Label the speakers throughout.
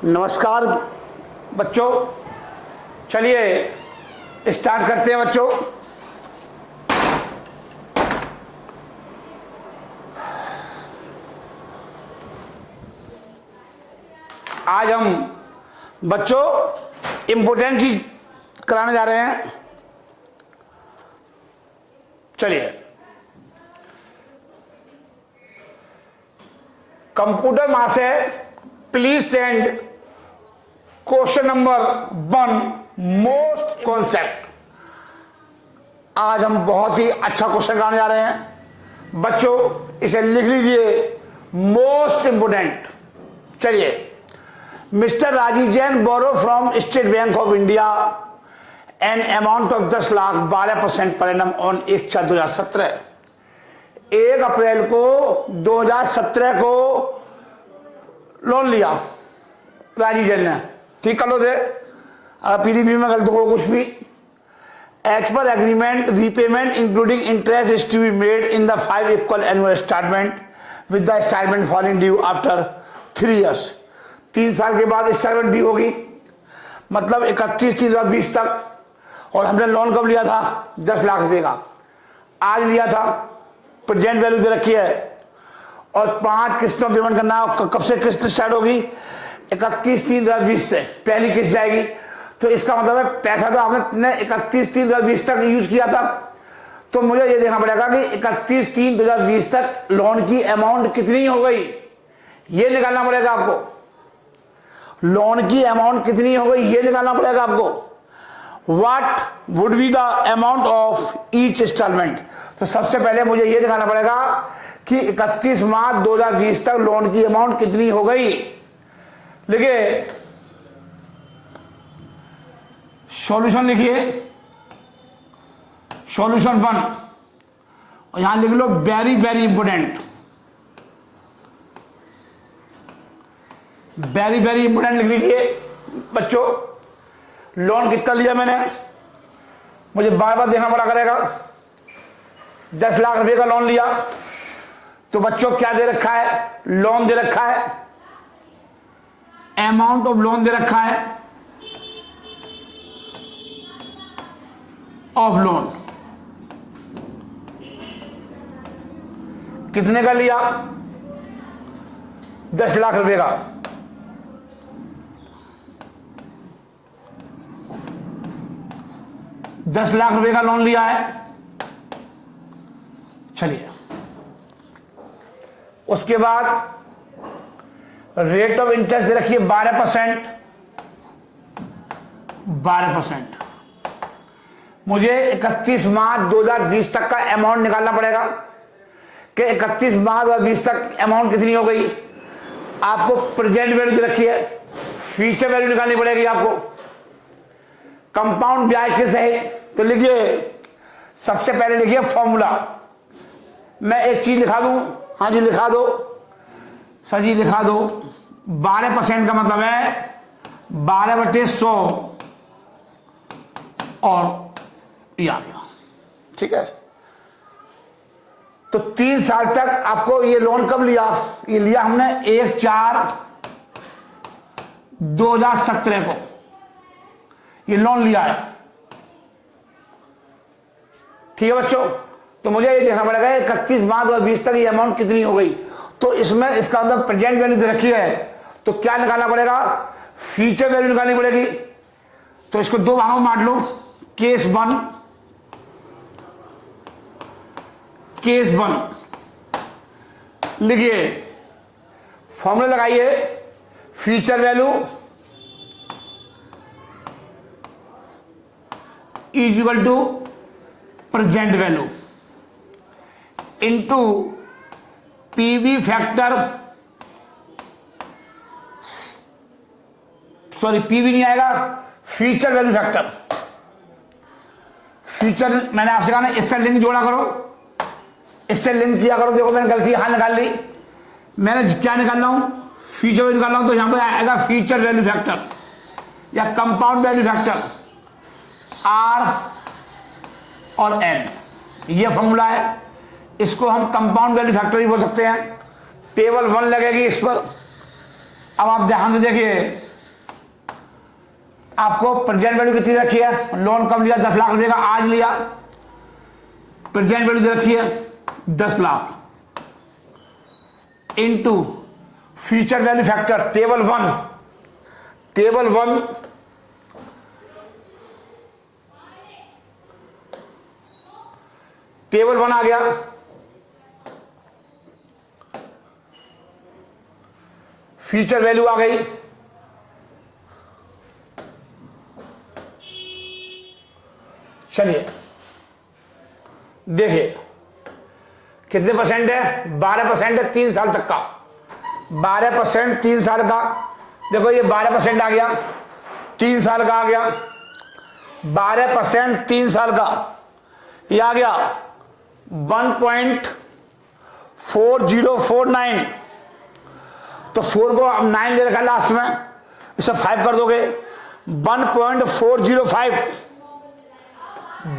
Speaker 1: नमस्कार बच्चों, चलिए स्टार्ट करते हैं बच्चों। आज हम बच्चों इम्पोर्टेंट चीज कराने जा रहे हैं। चलिए, कंप्यूटर मां से please send question number 1 most concept. आज हम बहुत ही अच्छा क्वेश्चन कराने जा रहे हैं बच्चों, इसे लिख लीजिए, मोस्ट इंपोर्टेंट। चलिए, mister Rajeev Jain borrow from State Bank of India an amount of 10 lakh 12% per annum on 1/4/2017। 1 अप्रैल को 2017 को लोन लिया राजीव जैन ने। ठीक कर लो थे, अगर पीडीपी में गलत हो कुछ भी। As per agreement repayment including interest is to be made in the 5 equal annual instalment with the instalment falling due after 3 years। 3 साल के बाद इंस्टॉलमेंट ड्यू होगी, मतलब 31/3/20 तक। और हमने लोन कब लिया था? 10 लाख रुपए का आज लिया था। प्रेजेंट वैल्यू दे रखी है और 5 किस्तों पेमेंट करना। कब से किस्त स्टार्ट होगी? 31/3/20 से पहली किस्त जाएगी। तो इसका मतलब है पैसा तो आपने 31/3/20 तक यूज किया था, तो मुझे ये देखना पड़ेगा कि 31/3/2020 तक लोन की अमाउंट कितनी हो गई, ये निकालना पड़ेगा आपको। लोन की अमाउंट कितनी हो गई ये निकालना पड़ेगा आपको। What would be the amount of each instalment. तो सबसे पहले मुझे ये दिखाना पड़ेगा कि 31 मार्च 2020 तक लोन की अमाउंट कितनी हो गई। लिखिए, सॉल्यूशन लिखिए, सॉल्यूशन 1, और यहां लिख लो very very important, very very important लिख लीजिए बच्चों। लोन कितना लिया मैंने, मुझे बार बार देखना पड़ा करेगा। 10 लाख रुपए का लोन लिया, तो बच्चों क्या दे रखा है? लोन दे रखा है, अमाउंट ऑफ लोन दे रखा है, ऑफ लोन कितने का लिया? 10 लाख रुपए का। $10 लाख रुपए का लोन लिया है। चलिए, उसके बाद रेट ऑफ इंटरेस्ट दे रखिए 12%। 12%। मुझे 31 मार्च 2020 तक का अमाउंट निकालना पड़ेगा कि 31 मार्च 2020 तक अमाउंट कितनी हो गई। आपको प्रेजेंट वैल्यू दे रखी है, फ्यूचर वैल्यू निकालनी पड़ेगी आपको। कंपाउंड ब्याज किस है? तो लिखिए, सबसे पहले लिखिए फॉर्मूला। मैं एक चीज लिखा दूं, हाँ जी लिखा दो, सर जी लिखा दो। 12% का मतलब है 12/100 और ये आ गया। ठीक है, तो 3 साल तक आपको ये लोन कब लिया? ये लिया हमने 1/4/2017 को ये लोन लिया है। ठीक है बच्चों, तो मुझे ये देखना पड़ेगा 31 मार्च 2020 तक ये अमाउंट कितनी हो गई। तो इसमें इसका मतलब प्रेजेंट वैल्यू दे रखी है, तो क्या निकालना पड़ेगा? फ्यूचर वैल्यू निकालनी पड़ेगी। तो इसको 2 भागों में बांट लो। केस 1, केस 1 लिखिए, फॉर्मूला लगाइए, future value is equal to present value into PV factor, sorry PV नहीं आएगा, फ्यूचर वैल्यू फैक्टर। फ्यूचर मैंने आपसे कहा ना, इससे लिंक जोड़ा करो, इससे लिंक किया करो। देखो मैंने गलती यहां निकाल ली। मैंने क्या निकाल रहा हूं? फ्यूचर वैल्यू निकाल रहा हूं, तो यहां पर आएगा फ्यूचर वैल्यू फैक्टर या कंपाउंड वैल्यू फैक्टर, आर और एन। ये फॉर्मूला है, इसको हम कंपाउंड वैल्यू फैक्टर भी बोल सकते हैं। टेबल 1 लगेगी इस पर। अब आप ध्यान से देखिए, आपको प्रेजेंट वैल्यू कितनी रखी है, लोन कब लिया, 10 लाख रुपए का आज लिया, प्रेजेंट वैल्यू रखी है 10 lakh into future value factor table 1, table 1 table 1 आ गया, फ्यूचर वैल्यू आ गई, चलिए देखिए कितने परसेंट है, 12% है 3 साल तक का, 12% 3 साल का, देखो ये 12% आ गया, 3 साल का आ गया, 12% 3 साल का, ये आ गया 1.4049, तो 4 को अब 9 दे रखा लास्ट में, इसे 5 कर दोगे 1.405,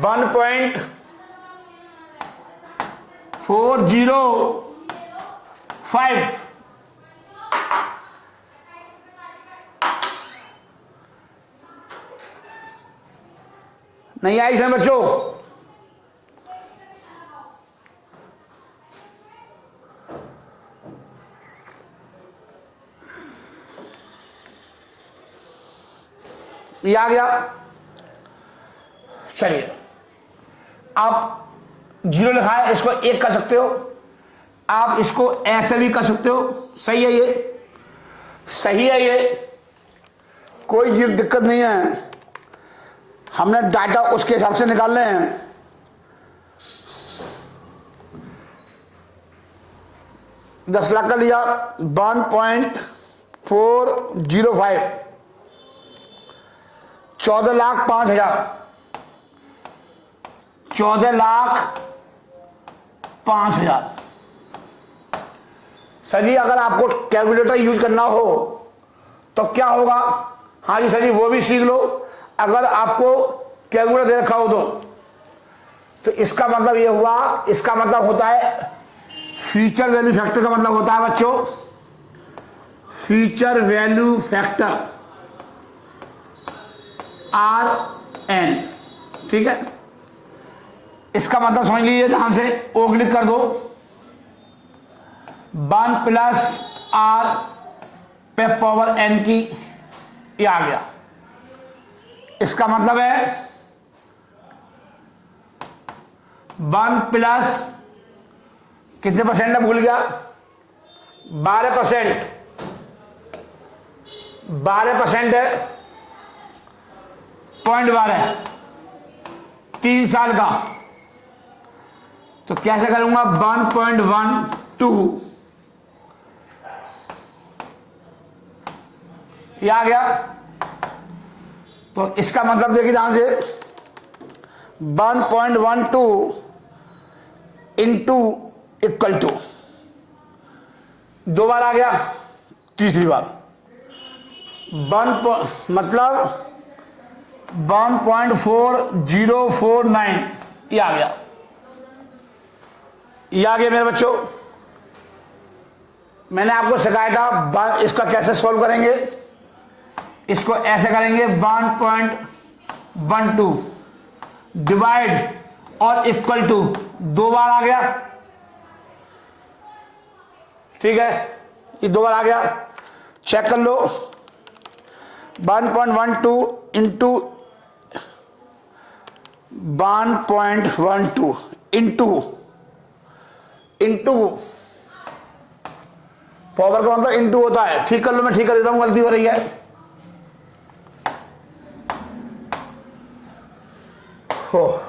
Speaker 1: 1.405, नहीं आई इसमें बच्चों, ये आ गया, चलिए आप 0 लिखा है, इसको 1 कर सकते हो, आप इसको ऐसे भी कर सकते हो, सही है ये, सही है ये, कोई दिक्कत नहीं है, हमने डाटा उसके हिसाब से निकालने हैं। $10 लाख का लिया 1.405, 14,05,000, 14,05,000। सर जी अगर आपको कैलकुलेटर यूज करना हो तो क्या होगा, हाँ जी सर जी वो भी सीख लो, अगर आपको कैलकुलेटर दे रखा हो तो इसका मतलब ये हुआ, इसका मतलब होता है फ्यूचर वैल्यू फैक्टर का मतलब होता है बच्चों फ्यूचर वैल्यू फैक्टर RN, ठीक है, इसका मतलब समझ लीजिए, ध्यान से ओ क्लिक कर दो, 1 प्लस R पे पावर N की, ये आ गया, इसका मतलब है 1 प्लस कितने परसेंट है भूल गया, 12%, 12% है 0.12, 3 साल का, तो कैसे करूंगा 1.12, ये आ गया, तो इसका मतलब देखिए ध्यान से 1.12 इंटू इक्वल टू, 2 बार आ गया, तीसरी बार मतलब 1.4049, ये आ गया, ये आ गया मेरे बच्चों। मैंने आपको सिखाया था इसका कैसे सॉल्व करेंगे, इसको ऐसे करेंगे 1.12 डिवाइड और इक्वल टू, 2 बार आ गया, ठीक है, ये 2 बार आ गया, चेक कर लो, 1.12 इंटू 1.12 इंटू पावर का मतलब इंटू होता है, ठीक कर लो, मैं ठीक कर देता हूं, गलती हो रही है, हो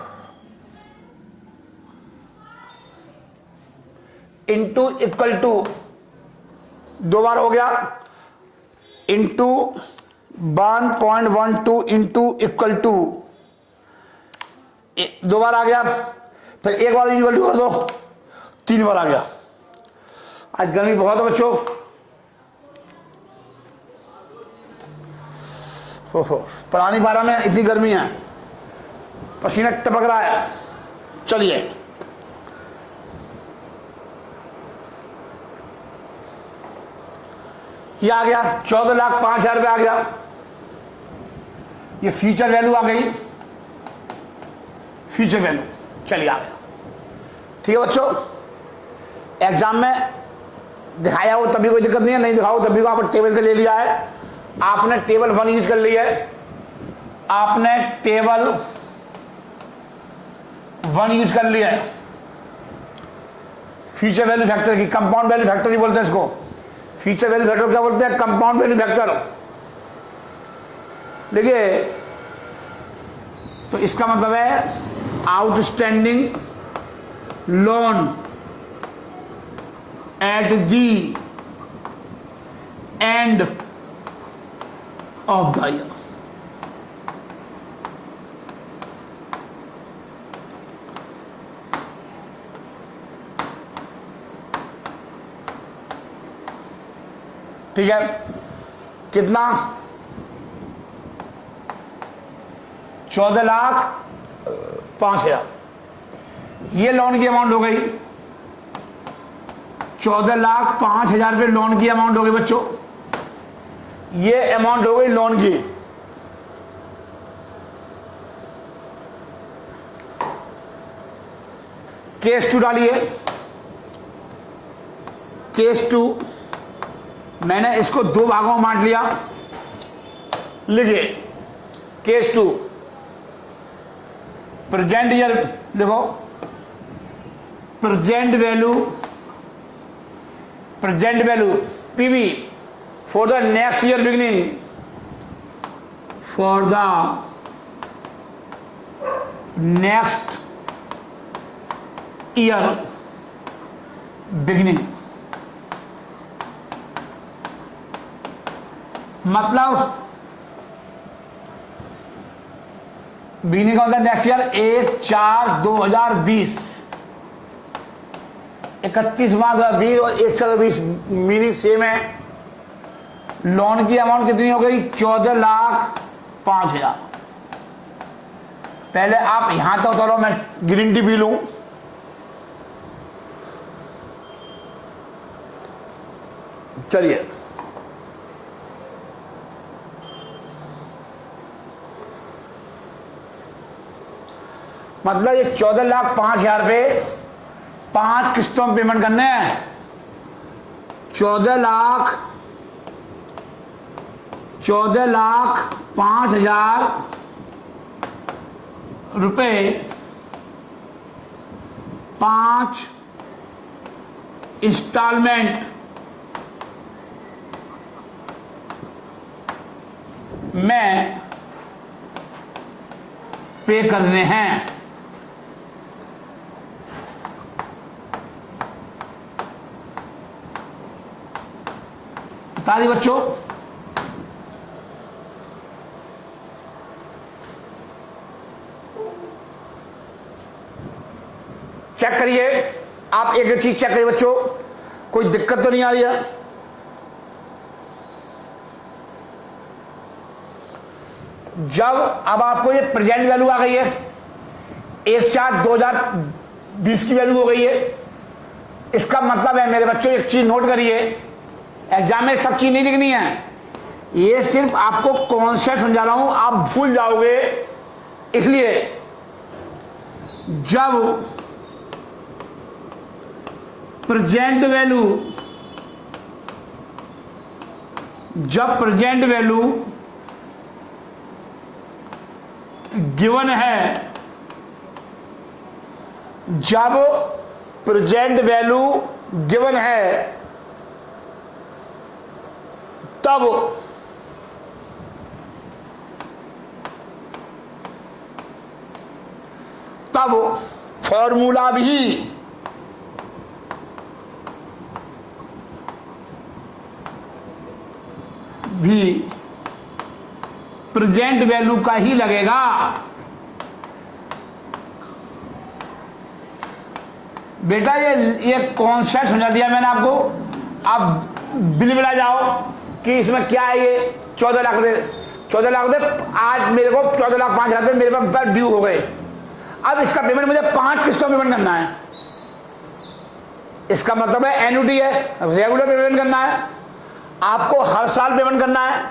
Speaker 1: इंटू इक्वल टू, 2 बार हो गया, इंटू 1.12 इंटू इक्वल टू, 2 बार आ गया, फिर 1 बार इक्वल टू कर दो, 3 बार आ गया। आज गर्मी बहुत है बच्चों, पढ़ा नहीं पा रहा मैं, इतनी गर्मी है, पसीना टपक रहा है। चलिए ये आ गया 14,05,000 रुपये आ गया, ये फ्यूचर वैल्यू आ गई, फ्यूचर वैल्यू, चलिए आ गया। ठीक है बच्चों, एग्जाम में दिखाया हो तभी कोई दिक्कत नहीं है, नहीं दिखाओ तभी को आपने टेबल से ले लिया है। आपने टेबल 1 यूज कर लिया है, आपने टेबल 1 यूज कर लिया है। फ्यूचर वैल्यू फैक्टर की, कंपाउंड वैल्यू फैक्टर ही बोलते हैं इसको। फ्यूचर वैल्यू फैक्टर क्या बोलते हैं? Compound value factor. देखिए, तो इसका मतलब है outstanding loan at the and of the year. ठीक है, कितना? 14,05,000 ये लोन की अमाउंट हो गई। 14,05,000 रुपये लोन की अमाउंट हो गई बच्चों, ये अमाउंट हो गई लोन की। केस 2 डालिए, केस 2, मैंने इसको 2 भागों में बांट लिया। लिखिए केस 2, प्रेजेंट ईयर लिखो, present value PV for the next year beginning, for the next year beginning. मतलब बिगिनिंग का मतलब नेक्स्ट ईयर 1/4/2020, 31/20 और 1/4/20 मीनिंग सेम है। लोन की अमाउंट कितनी हो गई? 14,05,000। पहले आप यहां तक उतरो, मैं ग्रीन टी पी लूं। चलिए, मतलब ये 14,05,000 रुपये 5 किस्तों में पेमेंट करने हैं। 14,05,000 रुपये 5 इंस्टॉलमेंट में पे करने हैं। बता दी बच्चों, चेक करिए आप, एक चीज चेक करिए बच्चों, कोई दिक्कत तो नहीं आ रही है? जब अब आपको ये प्रेजेंट वैल्यू आ गई है, 1/4/2020 की वैल्यू हो गई है, इसका मतलब है मेरे बच्चों, एक चीज नोट करिए, एग्जाम में सब चीज नहीं लिखनी है, ये सिर्फ आपको कॉन्सेप्ट समझा रहा हूं, आप भूल जाओगे। इसलिए जब प्रेजेंट वैल्यू गिवन है, जब प्रेजेंट वैल्यू गिवन है, तब फॉर्मूला भी प्रेजेंट वैल्यू का ही लगेगा। बेटा ये कॉन्सेप्ट समझा दिया मैंने आपको, अब बिल मिला जाओ कि इसमें क्या है। ये 14 लाख रुपए, 14 लाख रुपए आज मेरे को 14,05,000 रुपए मेरे पास ड्यू हो गए। अब इसका पेमेंट मुझे 5 किस्तों में पेमेंट करना है। इसका मतलब है एन्युटी है, रेगुलर पेमेंट करना है, आपको हर साल पेमेंट करना है।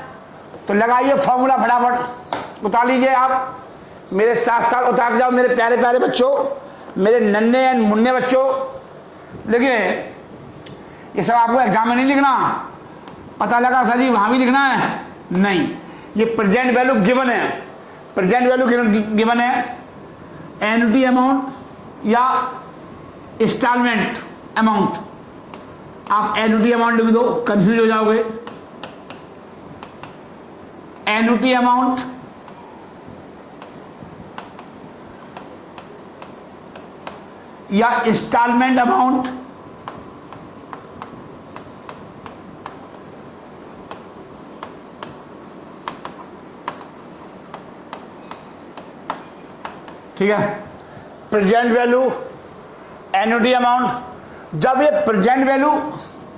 Speaker 1: तो लगाइए फॉर्मूला फटाफट, उतार लीजिए आप, मेरे साथ साथ उतार जाओ मेरे प्यारे प्यारे बच्चों, मेरे नन्हे एंड मुन्ने बच्चों। देखिए ये सब आपको एग्जाम में नहीं लिखना। पता लगा सर जी वहां भी लिखना है, नहीं, ये प्रेजेंट वैल्यू गिवन है, प्रेजेंट वैल्यू गिवन है। एन्युटी अमाउंट या इंस्टॉलमेंट अमाउंट, आप एन्युटी अमाउंट लिख दो, कंफ्यूज हो जाओगे। एन्युटी अमाउंट या इंस्टॉलमेंट अमाउंट, ठीक है। Present value, annuity amount. जब ये प्रेजेंट वैल्यू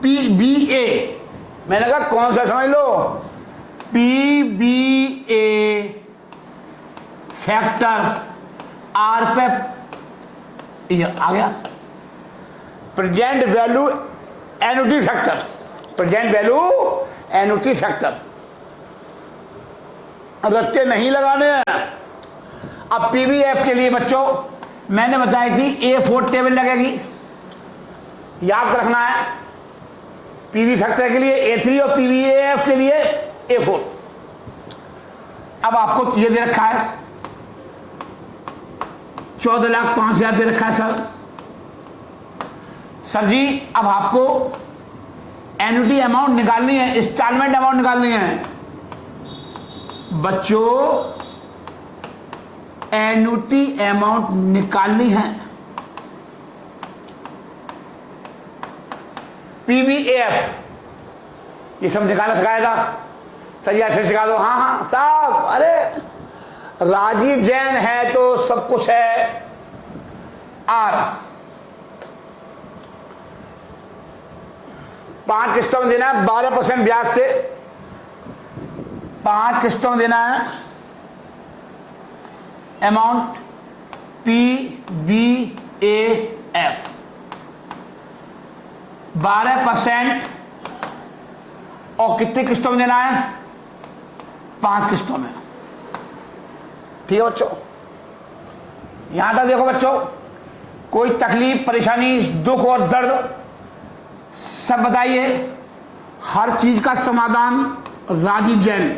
Speaker 1: PBA, मैंने कहा कौन सा समझ लो, PBA फैक्टर R पे ये आ गया। Present value annuity factor, present value annuity factor, Ratte नहीं लगाने हैं। अब PBF के लिए बच्चों मैंने बताई थी A4 टेबल लगेगी, याद रखना है। PB फैक्टर के लिए A3 और PBF के लिए A4। अब आपको ये दे रखा है 14,05,000 दे रखा है सर जी। अब आपको एन्युटी अमाउंट निकालनी है, इंस्टॉलमेंट अमाउंट निकालनी है बच्चों, एन्युटी अमाउंट निकालनी है। PBF ये सब निकालना सिखाया था सर जी, फिर सिखा दो। हाँ हाँ साहब, अरे राजीव जैन है तो सब कुछ है। R 5 किस्तों में देना है, 12% ब्याज से 5 किस्तों में देना है। अमाउंट PBAF 12% और कितनी किस्तों में देना है, 5 किस्तों में। ठीक है बच्चों, यहां तक देखो बच्चों, कोई तकलीफ परेशानी दुख और दर्द सब बताइए, हर चीज का समाधान राजीव जैन।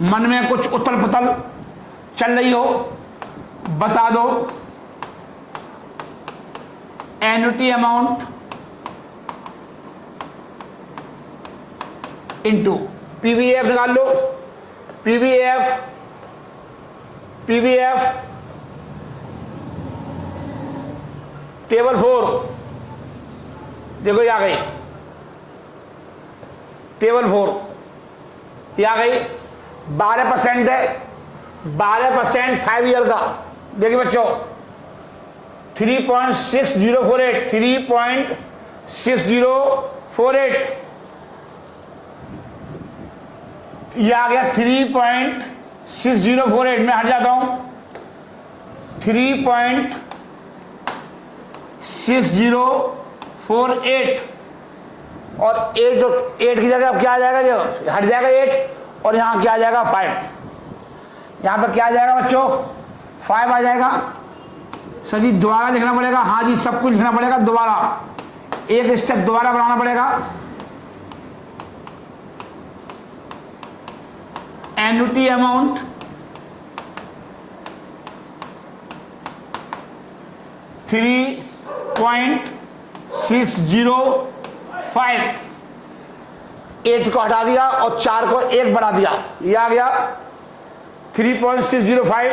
Speaker 1: मन में कुछ उथल पुथल चल रही हो बता दो। एन्युटी अमाउंट इंटू PBF निकाल लो। PBF टेबल 4 देखो, ये आ गई टेबल 4, ये आ गई। 12% है, 12% 5 ईयर का। देखिए बच्चों 3.6048, 3.6048 ये आ गया। 3.6048 में हट जाता हूं, 3.6048 और 8 जो 8 की जगह अब क्या आ जाएगा, जो हट जाएगा 8 और यहां क्या आ जाएगा 5। यहां पर क्या आ जाएगा बच्चों 5 आ जाएगा। सर जी दोबारा लिखना पड़ेगा, हाँ जी सब कुछ लिखना पड़ेगा दोबारा, एक स्टेप दोबारा बनाना पड़ेगा। एन्युटी अमाउंट $3.605, 8 को हटा दिया और 4 को 1 बढ़ा दिया, ये आ गया 3.605।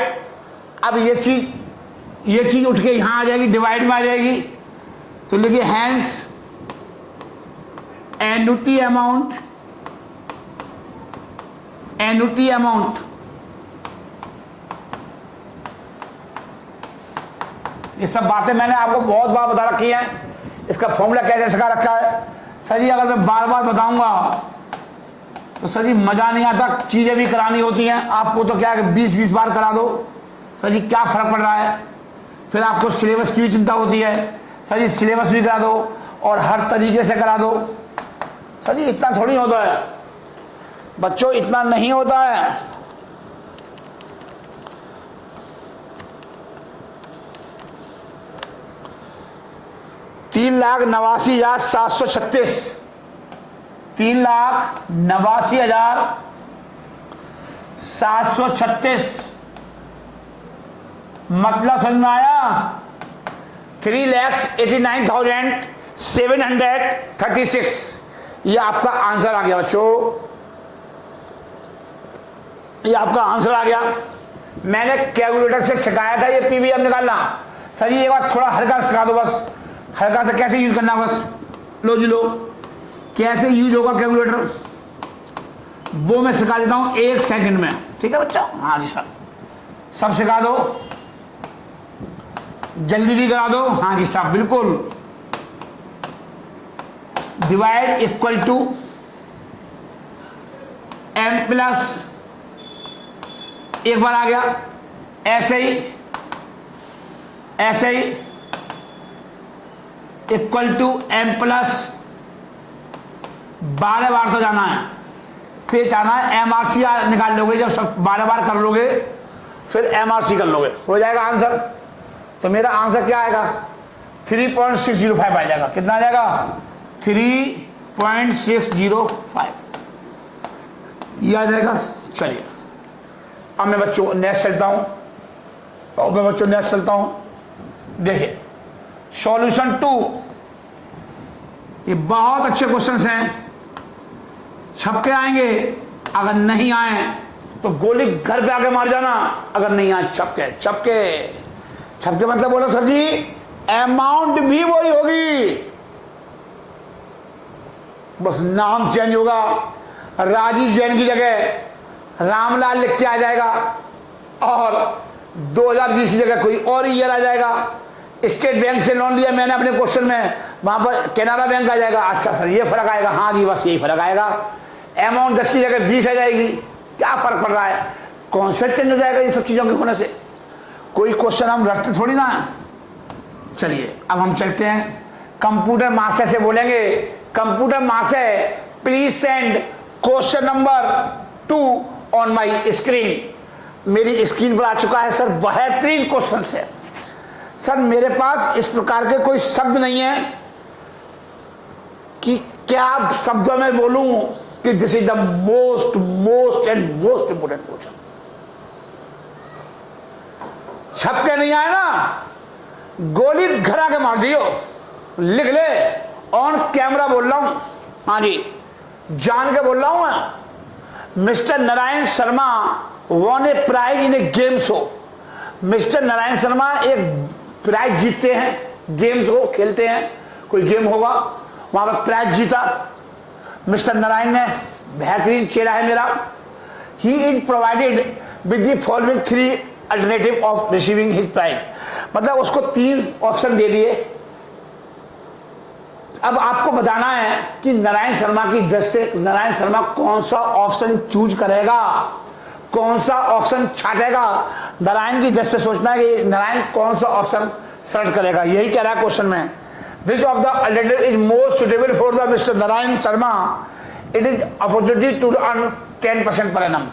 Speaker 1: अब ये चीज उठ के यहां आ जाएगी, डिवाइड में आ जाएगी। तो लिखिए हैंस एन्युटी अमाउंट ये सब बातें मैंने आपको बहुत बार बता रखी हैं। इसका फॉर्मूला कैसे सिखा रखा है सर जी, अगर मैं बार बार बताऊंगा तो सर जी मजा नहीं आता, चीजें भी करानी होती हैं आपको। तो क्या 20-20 बार करा दो सर जी, क्या फर्क पड़ रहा है। फिर आपको सिलेबस की भी चिंता होती है सर जी, सिलेबस भी करा दो और हर तरीके से करा दो। सर जी इतना थोड़ी होता है, बच्चों इतना नहीं होता है। 3,89,736, 3,89,736 मतलब समझ में आया? 3,89,736 ये आपका आंसर आ गया बच्चों, ये आपका आंसर आ गया। मैंने कैलकुलेटर से सिखाया था ये पीवीएम निकालना। सर ये एक बार थोड़ा हल्का सिखा दो, बस हल्का से कैसे यूज करना, बस लो जी लो, कैसे यूज होगा कैलकुलेटर वो मैं सिखा देता हूं 1 सेकंड में। ठीक है बच्चा? हाँ जी सर, सब सिखा दो, जल्दी भी करा दो। हाँ जी साहब बिल्कुल। Divide equal to m plus, एक बार आ गया, ऐसे ही इक्वल टू m प्लस 12 बार तो जाना है, फिर जाना है MRC निकाल लोगे। जब सब 12 बार कर लोगे फिर MRC कर लोगे, हो जाएगा आंसर। तो मेरा आंसर क्या आएगा? 3.605 आ जाएगा। कितना आ जाएगा? 3.605 ये आ जाएगा। चलिए अब मैं बच्चों नेक्स्ट चलता हूं। देखिए सॉल्यूशन 2, ये बहुत अच्छे क्वेश्चंस हैं, छपके आएंगे, अगर नहीं आए तो गोली घर पे आके मार जाना, अगर नहीं आए छपके मतलब बोलो सर जी अमाउंट भी वही होगी, बस नाम चेंज होगा। राजीव जैन की जगह रामलाल लिख के आ जाएगा और 2020 की जगह कोई और ईयर आ जाएगा। स्टेट बैंक से लोन लिया मैंने अपने क्वेश्चन में, वहां पर कैनरा बैंक आ जाएगा। अच्छा सर ये फर्क आएगा? हाँ जी बस यही फर्क आएगा। अमाउंट 10 की जगह 20 आ जाएगी, क्या फर्क पड़ रहा है? कॉन्सेप्ट चेंज हो जाएगा इन सब चीजों के होने से। कोई क्वेश्चन हम रखते थोड़ी ना। चलिए अब हम चलते हैं कंप्यूटर मास्टर से बोलेंगे, computer master please send question number 2 on my screen. मेरी स्क्रीन पर आ चुका है सर, बेहतरीन क्वेश्चन है सर। मेरे पास इस प्रकार के कोई शब्द नहीं है कि क्या शब्दों में बोलूं कि this is the most important question. छपके नहीं आए ना, गोली घर आके मार दियो, लिख ले। ऑन कैमरा बोल रहा हूं, हाँ जी जान के बोल रहा हूं मैं। Mister Narayan Sharma won a prize in a game show. Mister Narayan Sharma एक प्राइज जीतते हैं, गेम्स को खेलते हैं, कोई गेम होगा वहां पर प्राइज जीता मिस्टर नारायण ने। बेहतरीन चेहरा है मेरा। He is provided with the following 3 alternative of receiving his prize. मतलब उसको 3 ऑप्शन दे दिए। अब आपको बताना है कि नारायण शर्मा की दृष्टि से नारायण शर्मा कौन सा ऑप्शन चूज करेगा, कौन सा ऑप्शन छाटेगा। नारायण की दृष्टि से सोचना है कि नारायण कौन सा ऑप्शन सर्च करेगा, यही कह रहा है क्वेश्चन में। Which of the alternative is most suitable for the mister Narayan Sharma? It is opportunity to earn 10% per annum.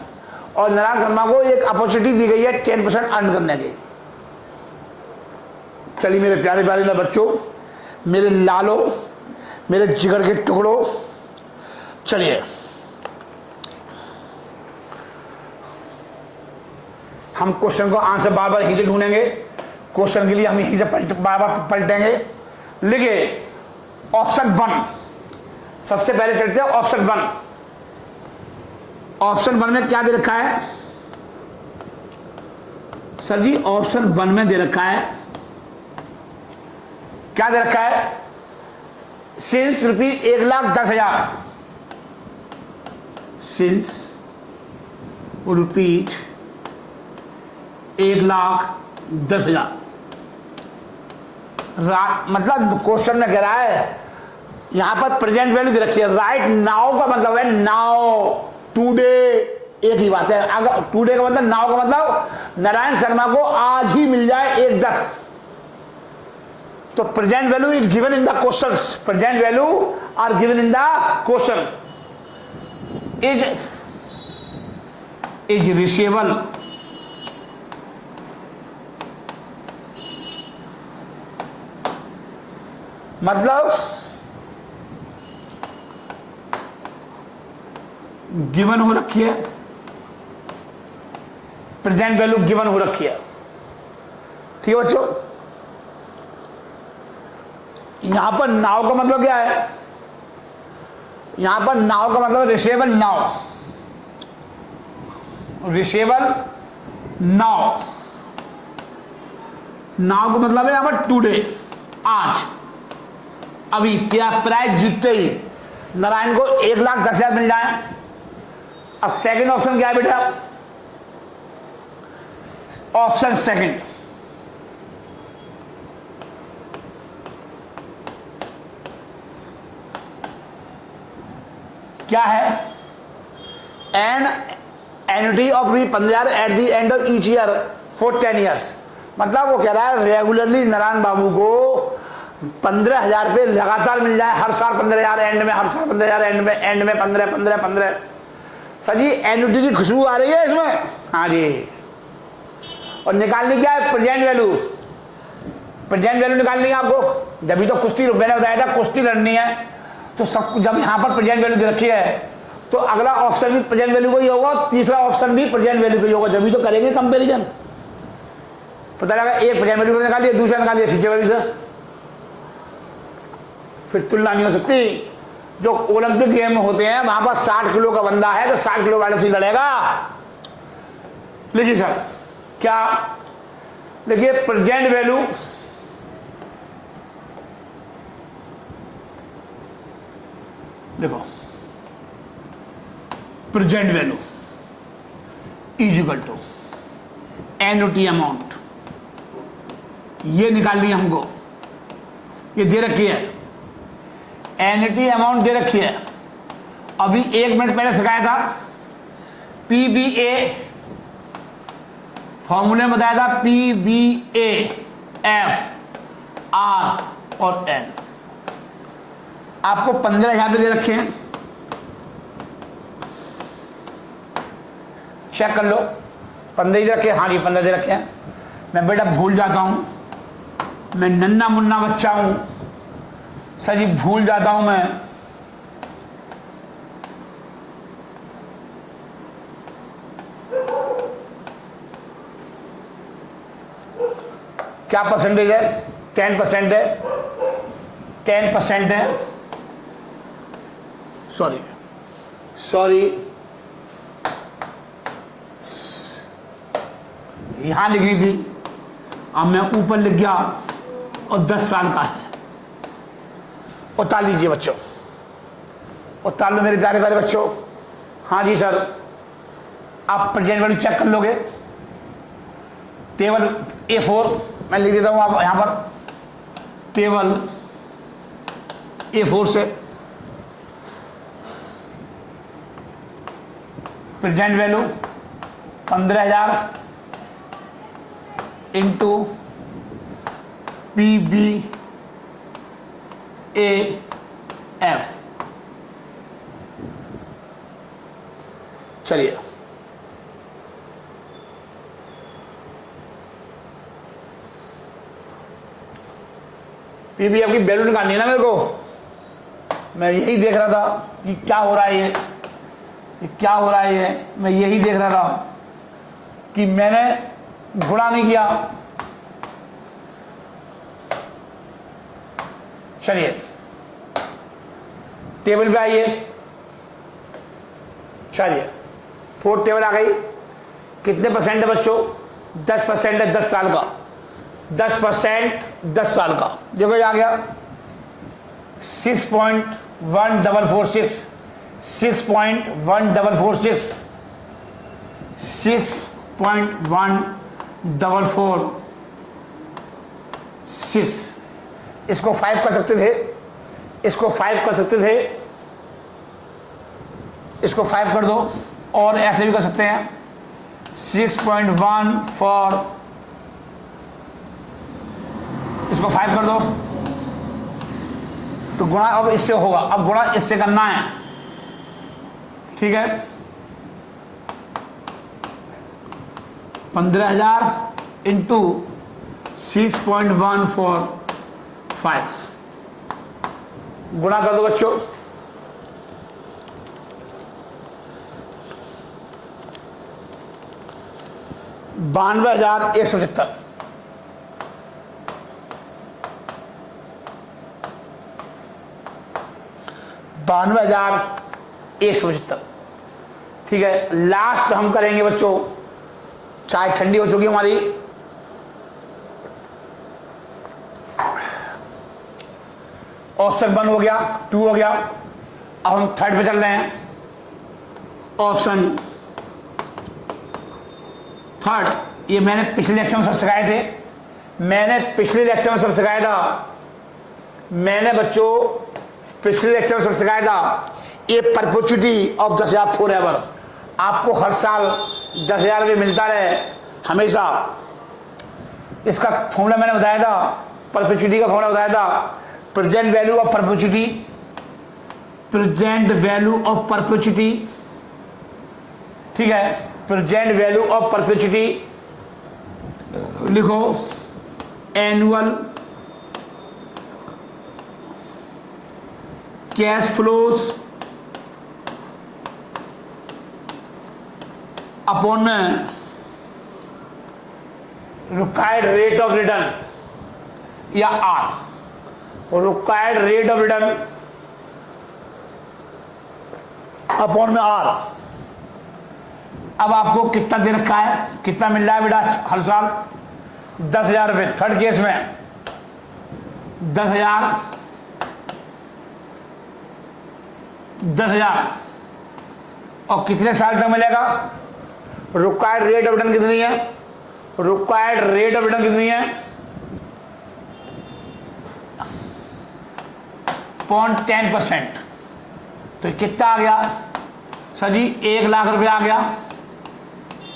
Speaker 1: और नारायण शर्मा को एक अपॉर्चुनिटी दी गई है 10% अर्न करने की। चलिए मेरे प्यारे प्यारे बच्चों, मेरे लालो, मेरे जिगर के टुकड़ों, चलिए हम क्वेश्चन को आंसर बार बार यहीं से ढूंढेंगे। क्वेश्चन के लिए हम यहीं से बार बार पलटेंगे। लिखिए ऑप्शन 1, सबसे पहले चलते हैं ऑप्शन 1। ऑप्शन 1 में क्या दे रखा है सर जी? ऑप्शन 1 में दे रखा है, क्या दे रखा है? Since rupees 1,10,000, since rupees 1,10,000। मतलब क्वेश्चन में कह रहा है यहां पर प्रेजेंट वैल्यू दे रखी है। राइट नाउ का मतलब है नाउ, टुडे, एक ही बात है। अगर टुडे का मतलब, नाउ का मतलब नारायण शर्मा को आज ही मिल जाए 1,10,000। तो present value is given in the question, present value are given in the question. Is is receivable मतलब गिवन हो रखी है, प्रेजेंट वैल्यू गिवन हो रखी है। ठीक है बच्चों, यहां पर नाउ का मतलब क्या है? यहां पर नाउ का मतलब receivable now, receivable now. Now का मतलब है यहां पर टुडे, आज, अभी। प्राइस जीतते ही नारायण को 1,10,000 मिल जाए। अब सेकंड ऑप्शन क्या है बेटा? ऑप्शन सेकंड क्या है? An annuity of rupees 15,000 at the end of each year for 10 years. मतलब वो कह रहा है रेगुलरली नारायण बाबू को 15,000 रुपये लगातार मिल जाए, हर साल 15,000 एंड में, हर साल 15,000 एंड में 15। सर जी एन्युटी की खुशबू आ रही है इसमें। हाँ जी, और निकालनी क्या है? Present value. प्रेजेंट वैल्यू निकालनी है आपको, जब भी तो कुश्ती, मैंने बताया था कुश्ती लड़नी है, तो सब जब यहां पर प्रेजेंट वैल्यू दे रखी है तो अगला ऑप्शन भी प्रेजेंट वैल्यू का ही होगा, तीसरा ऑप्शन भी प्रेजेंट वैल्यू का ही होगा, जब भी तो करेंगे कंपेरिजन। पता लगा एक प्रेजेंट वैल्यू निकाल लिया, दूसरा निकाल लिया फ्यूचर वैल्यू से, फिर तुलना नहीं हो सकती। जो ओलंपिक गेम में होते हैं वहां पर 60 किलो का बंदा है तो 60 किलो वाले से लड़ेगा। लीजिए सर, क्या देखिए प्रेजेंट वैल्यू, देखो present value is equal to annuity amount, ये निकालनी है हमको, ये दे रखी है, एन्युटी अमाउंट दे रखी है। अभी 1 मिनट पहले सिखाया था, PBA फॉर्मूले में बताया था, PBA F R और N। आपको 15,000 पे दे रखे हैं, चेक कर लो, 15 ही रखे। हाँ जी 15 दे रखे हैं। मैं बेटा भूल जाता हूं, मैं नन्ना मुन्ना बच्चा हूं सर जी, भूल जाता हूं मैं। क्या परसेंटेज है? 10% है, 10% है। सॉरी यहां लिखी थी, अब मैं ऊपर लिख गया, और 10 साल का है। उतार लीजिए बच्चों, उतार लो मेरे प्यारे प्यारे बच्चों। हाँ जी सर, आप प्रेजेंट वैल्यू चेक कर लोगे, टेबल A4 मैं लिख देता हूं, आप यहां पर टेबल A4 से प्रेजेंट वैल्यू 15,000 इंटू PBAF, चलिए PBAF की वैल्यू निकालनी है ना मेरे को। मैं यही देख रहा था कि क्या हो रहा है, ये क्या हो रहा है, ये मैं यही देख रहा था कि मैंने गुणा नहीं किया। चलिए टेबल पे आइए, चलिए 4 टेबल आ गई। कितने परसेंट है बच्चों? 10% है 10 साल का, 10% 10 साल का। देखो ये आ गया 6.1446, 6.1446, 6.1446। इसको 5 कर सकते थे, इसको 5 कर सकते थे, इसको 5 कर दो, और ऐसे भी कर सकते हैं 6.14, इसको 5 कर दो तो गुणा अब इससे होगा, अब गुणा इससे करना है, ठीक है। 15,000 इंटू 6.145 गुणा कर दो बच्चों। 92,170 92,175। ठीक है, लास्ट हम करेंगे बच्चों, चाय ठंडी हो चुकी हमारी, ऑप्शन 1 हो गया, 2 हो गया, अब हम थर्ड पे चल रहे हैं। ऑप्शन थर्ड, ये मैंने पिछले लेक्चर में सब सिखाए थे, मैंने बच्चों पिछले लेक्चर में सब सिखाया था। ये परपेचुइटी ऑफ 10,000 फॉरएवर, आपको हर साल 10,000 रुपये मिलता रहे हमेशा। इसका फॉर्मूला मैंने बताया था, परपेचुइटी का फॉर्मूला बताया था, प्रेजेंट वैल्यू ऑफ परपेचुइटी, ठीक है, प्रेजेंट वैल्यू ऑफ परपेचुइटी लिखो, एनुअल कैश फ्लोज अपॉन में रिक्वायर्ड रेट ऑफ रिटर्न या R, required rate of return upon में आर। अब आपको कितना दे रखा है, कितना मिल रहा है बेटा हर साल? 10,000 रुपये। थर्ड केस में 10,000 और कितने साल तक मिलेगा? रिक्वायर्ड रेट ऑफ रिटर्न कितनी है? 0.10%। तो कितना आ गया सर जी? 1 लाख रुपया आ गया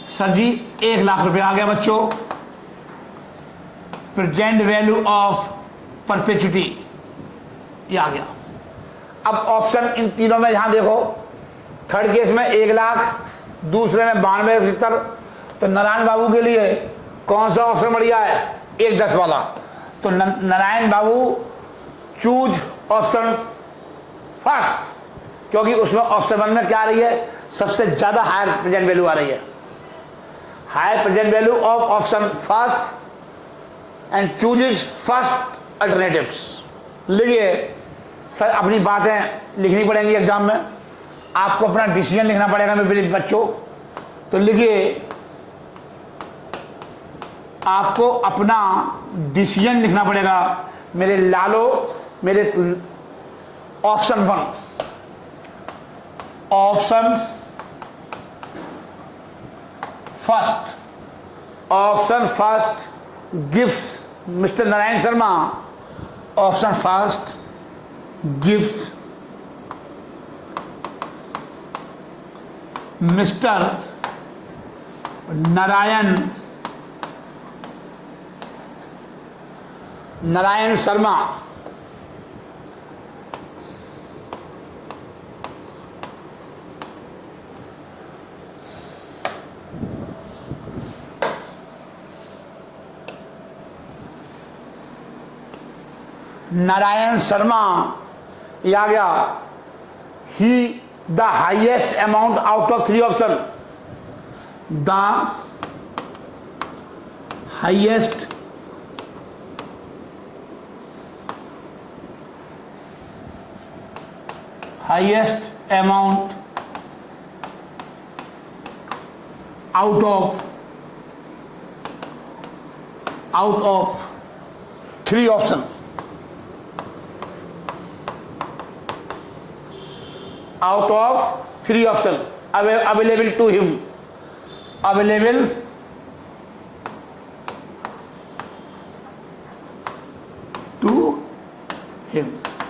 Speaker 1: सर जी, 1 लाख रुपया आ गया बच्चों, प्रेजेंट वैल्यू ऑफ परपेचुइटी ये आ गया। अब ऑप्शन इन तीनों में यहां देखो, थर्ड केस में 1 लाख, दूसरे में 92,75। तो नारायण बाबू के लिए कौन सा ऑप्शन बढ़िया है? 1-10 वाला। तो नारायण बाबू चूज ऑप्शन फर्स्ट, क्योंकि उसमें ऑप्शन 1 में क्या आ रही है? सबसे ज्यादा हायर प्रेजेंट वैल्यू आ रही है, higher present value of option first and chooses first alternatives. लिखिए सर, अपनी बातें लिखनी पड़ेंगी एग्जाम में, आपको अपना डिसीजन लिखना पड़ेगा मेरे बच्चों। तो लिखिए, आपको अपना डिसीजन लिखना पड़ेगा मेरे लालो, मेरे option 1, option first gives mister Narayan Sharma, option first gives Mr. Narayan Sharma ये आ गया। He the highest amount out of 3 option, the highest amount out of 3 option, out of 3 option available to him,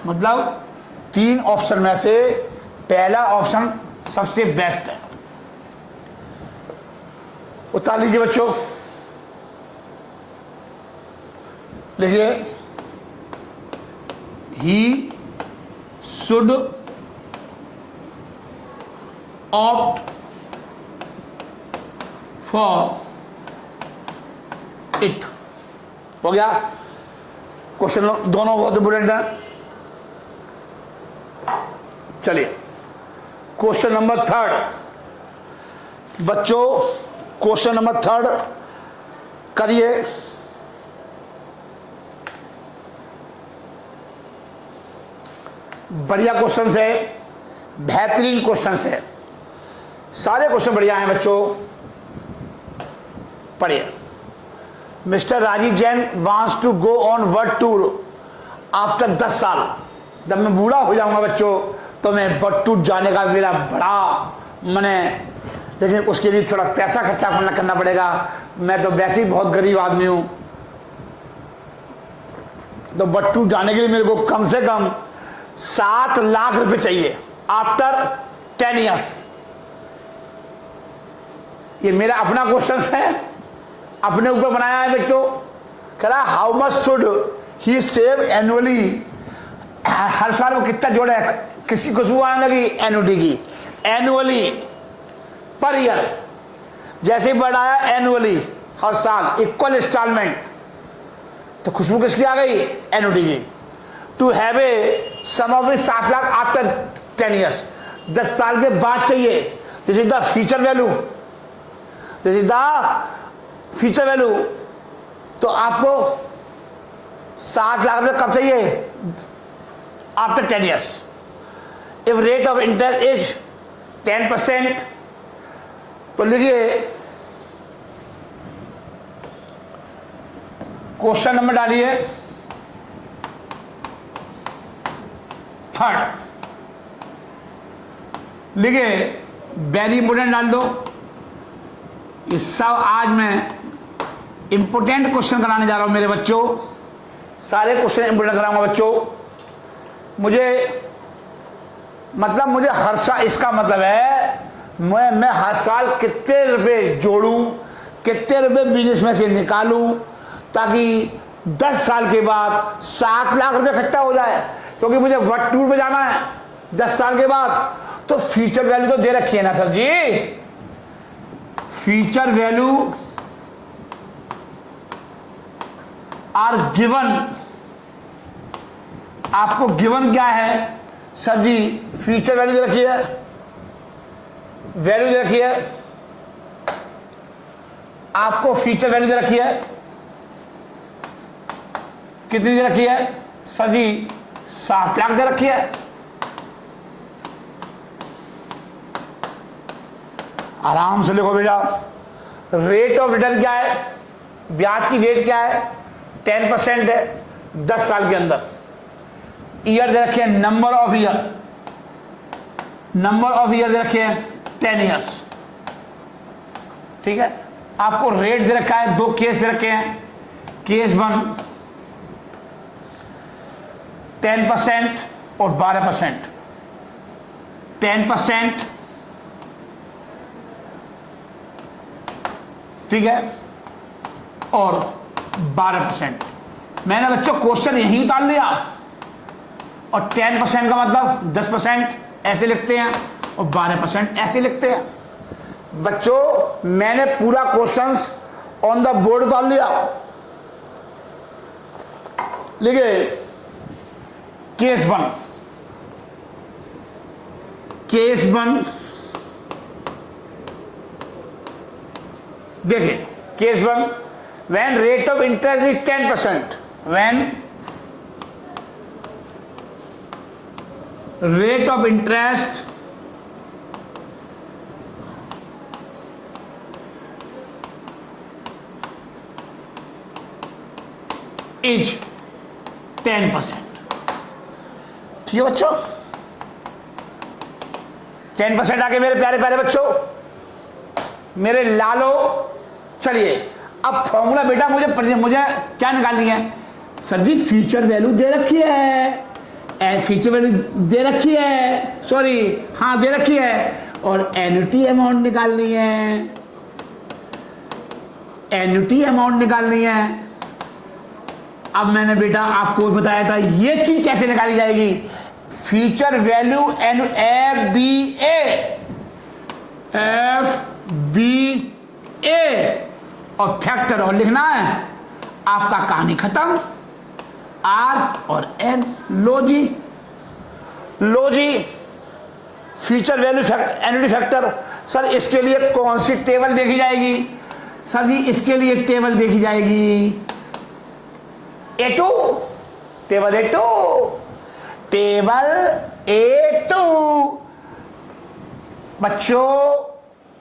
Speaker 1: मतलब 3 option में से पहला option सबसे best है। उतार लीजिए बच्चों, लिखिए, he should opt for it. हो गया क्वेश्चन, दोनों बहुत इंपोर्टेंट है। चलिए क्वेश्चन नंबर 3 बच्चों, क्वेश्चन नंबर 3 करिए। बढ़िया क्वेश्चन है, बेहतरीन क्वेश्चन है, सारे क्वेश्चन बढ़िया हैं बच्चों, पढ़िए। Mister Rajeev Jain wants to go on world tour after 10 साल। जब मैं बूढ़ा हो जाऊंगा बच्चों तो मैं वर्ल्ड टूर जाने का मेरा बड़ा मन है, लेकिन उसके लिए थोड़ा पैसा खर्चा करना पड़ेगा। मैं तो वैसे ही बहुत गरीब आदमी हूं, तो वर्ल्ड टूर जाने के लिए मेरे को कम से कम 7 लाख रुपए चाहिए आफ्टर 10 ईयर्स। ये मेरा अपना क्वेश्चन है, अपने ऊपर बनाया है बच्चों। कह रहा how much should he save annually, हर साल वो कितना जोड़े, किसकी खुशबू आने लगी, एनुटी की, एनुअली पर ईयर, जैसे ही बढ़ाया एनुअली हर साल इक्वल इंस्टॉलमेंट, तो खुशबू किसकी आ गई, एनुटी की। To have a sum of 7 lakh after 10 years, 10 साल के बाद चाहिए। This is the future value, this is the future value. तो आपको 7 लाख रुपए कब चाहिए, after 10 years. If rate of interest is 10%, तो लिखिए क्वेश्चन नंबर डालिए 3, लिखिए वेरी इंपोर्टेंट डाल दो। ये सब आज मैं इंपोर्टेंट क्वेश्चन कराने जा रहा हूं मेरे बच्चों, सारे क्वेश्चन इंपोर्टेंट कराऊंगा बच्चों। मुझे हर साल, इसका मतलब है मैं हर साल कितने रुपए जोड़ूं, कितने रुपए बिजनेस में से निकालूं, ताकि 10 साल के बाद 7 लाख रुपए इकट्ठा हो जाए, क्योंकि मुझे वर्ल्ड टूर पे जाना है 10 साल के बाद। तो फ्यूचर वैल्यू तो दे रखी है ना sir ji, future value are given. आपको गिवन क्या है सर जी, फ्यूचर वैल्यू दे रखी है, वैल्यू दे रखी है, आपको फ्यूचर वैल्यू दे रखी है, कितनी दे रखी है सर जी, 7 लाख दे रखी है। आराम से लिखो बेटा। रेट ऑफ रिटर्न क्या है, ब्याज की रेट क्या है, 10% है 10 साल के अंदर। ईयर दे रखे हैं, number of year, number of year दे रखे हैं 10 ईयर्स, ठीक है। आपको रेट दे रखा है, 2 केस दे रखे हैं। केस 1 10% और 12%, 10%, ठीक है, और 12%। मैंने बच्चों क्वेश्चन यहीं उतार लिया, और 10% का मतलब 10% ऐसे लिखते हैं, और 12% ऐसे लिखते हैं। बच्चों मैंने पूरा क्वेश्चंस ऑन द बोर्ड उतार लिया। लिखिए केस 1, केस 1 देखिए, case 1, when rate of interest is 10%, when rate of interest is 10%, ठीक है बच्चों। 10% आगे मेरे प्यारे प्यारे बच्चों, मेरे लालो। चलिए अब फॉर्मूला बेटा मुझे क्या निकालनी है सर जी, फ्यूचर वैल्यू दे रखी है, फ्यूचर वैल्यू दे रखी है, सॉरी हाँ दे रखी है, और एन्युटी अमाउंट निकालनी है, एन्युटी अमाउंट निकालनी है। अब मैंने बेटा आपको बताया था ये चीज कैसे निकाली जाएगी, फ्यूचर वैल्यू एफ बी ए और फैक्टर और लिखना है आपका कहानी खत्म। आर और एन, लो जी future value annuity factor. Sir इसके लिए कौन सी टेबल देखी जाएगी? सर जी इसके लिए टेबल देखी जाएगी A2, टेबल A2, बच्चों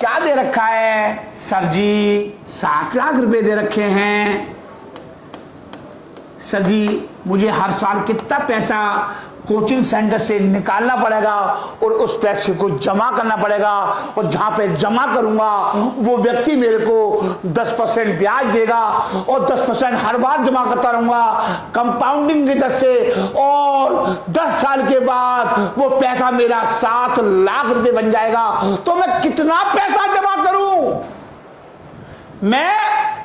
Speaker 1: क्या दे रखा है? सर जी 7 लाख रुपए दे रखे हैं। सर जी मुझे हर साल कितना पैसा कोचिंग सेंटर से निकालना पड़ेगा और उस पैसे को जमा करना पड़ेगा, और जहां पे जमा करूंगा वो व्यक्ति मेरे को 10% ब्याज देगा और 10% हर बार जमा करता रहूंगा कंपाउंडिंग की दर से, और 10 साल के बाद वो पैसा मेरा 7 लाख रुपए बन जाएगा। तो मैं कितना पैसा जमा करूं? मैं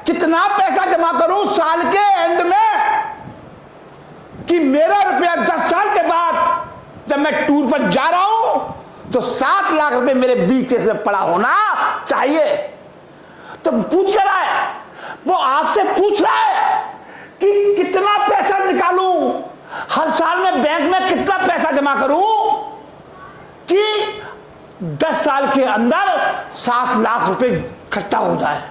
Speaker 1: कितना पैसा जमा करूं साल के एंड में कि मेरा रुपया 10 साल के बाद जब मैं टूर पर जा रहा हूं तो 7 लाख रुपए मेरे बीच केस में पड़ा होना चाहिए। तो पूछ रहा है, वो आपसे पूछ रहा है कि कितना पैसा निकालूं, हर साल में बैंक में कितना पैसा जमा करूं कि 10 साल के अंदर 7 लाख रुपए इकट्ठा हो जाए।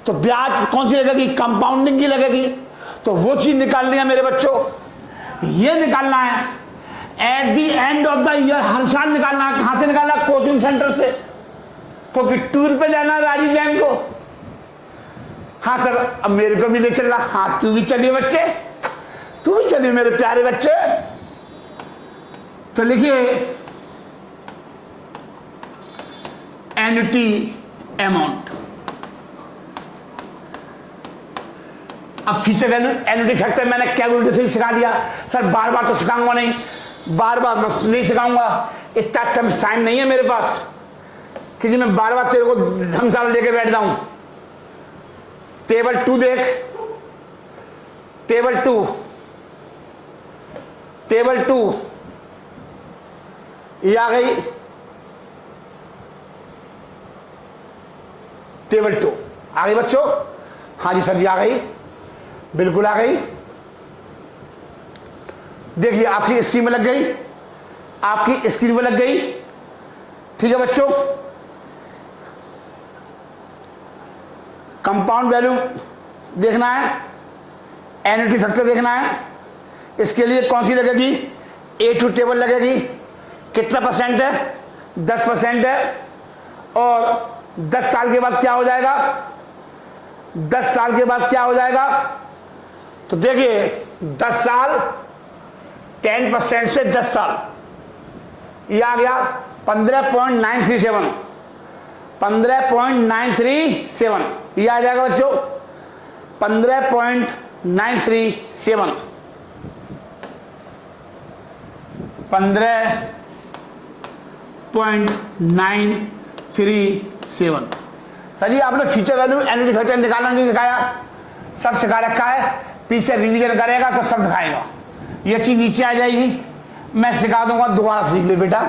Speaker 1: तो ब्याज कौन सी लगेगी? कंपाउंडिंग की लगेगी। तो वो चीज निकालनी है मेरे बच्चों, ये निकालना है at the end of the year, हर साल निकालना है। कहां से निकालना? कोचिंग सेंटर से, क्योंकि टूर पे जाना राजीव जैन को। हाँ सर अब मेरे को भी ले चलना। हाँ तू भी चलिए बच्चे, तू भी चलिए मेरे प्यारे बच्चे। तो लिखिए एन्युटी अमाउंट। अब फ्यूचर वैल्यू एन्युटी फैक्टर मैंने कैलकुलेटर से ही सिखा दिया। सर बार बार तो सिखाऊंगा नहीं, बार बार नहीं सिखाऊंगा, इतना टाइम नहीं है मेरे पास कि मैं बार बार तेरे को धमसाला लेके बैठ जाऊं। टेबल 2 देख, टेबल 2 ये आ गई, टेबल 2 आ गई बच्चों। हाँ जी सर जी आ गई, बिल्कुल आ गई। देखिए आपकी स्क्रीन में लग गई, आपकी स्क्रीन में लग गई। ठीक है बच्चों, कंपाउंड वैल्यू देखना है, एन्युटी फैक्टर देखना है। इसके लिए कौन सी लगेगी? A2 टेबल लगेगी। कितना परसेंट है? 10% है। और 10 साल के बाद क्या हो जाएगा? 10 साल के बाद क्या हो जाएगा? तो देखिए 10 साल 10% से 10 साल, ये आ गया 15.937, 15.937 ये आ जाएगा बच्चों, 15.937, 15.937। सर जी आपने फ्यूचर वैल्यू एन्युटी फैक्टर निकालना नहीं सिखाया, सब सिखा रखा है। पीछे रिवीजन करेगा तो सब दिखाएगा। ये चीज नीचे आ जाएगी, मैं सिखा दूंगा, दोबारा सीख ले बेटा।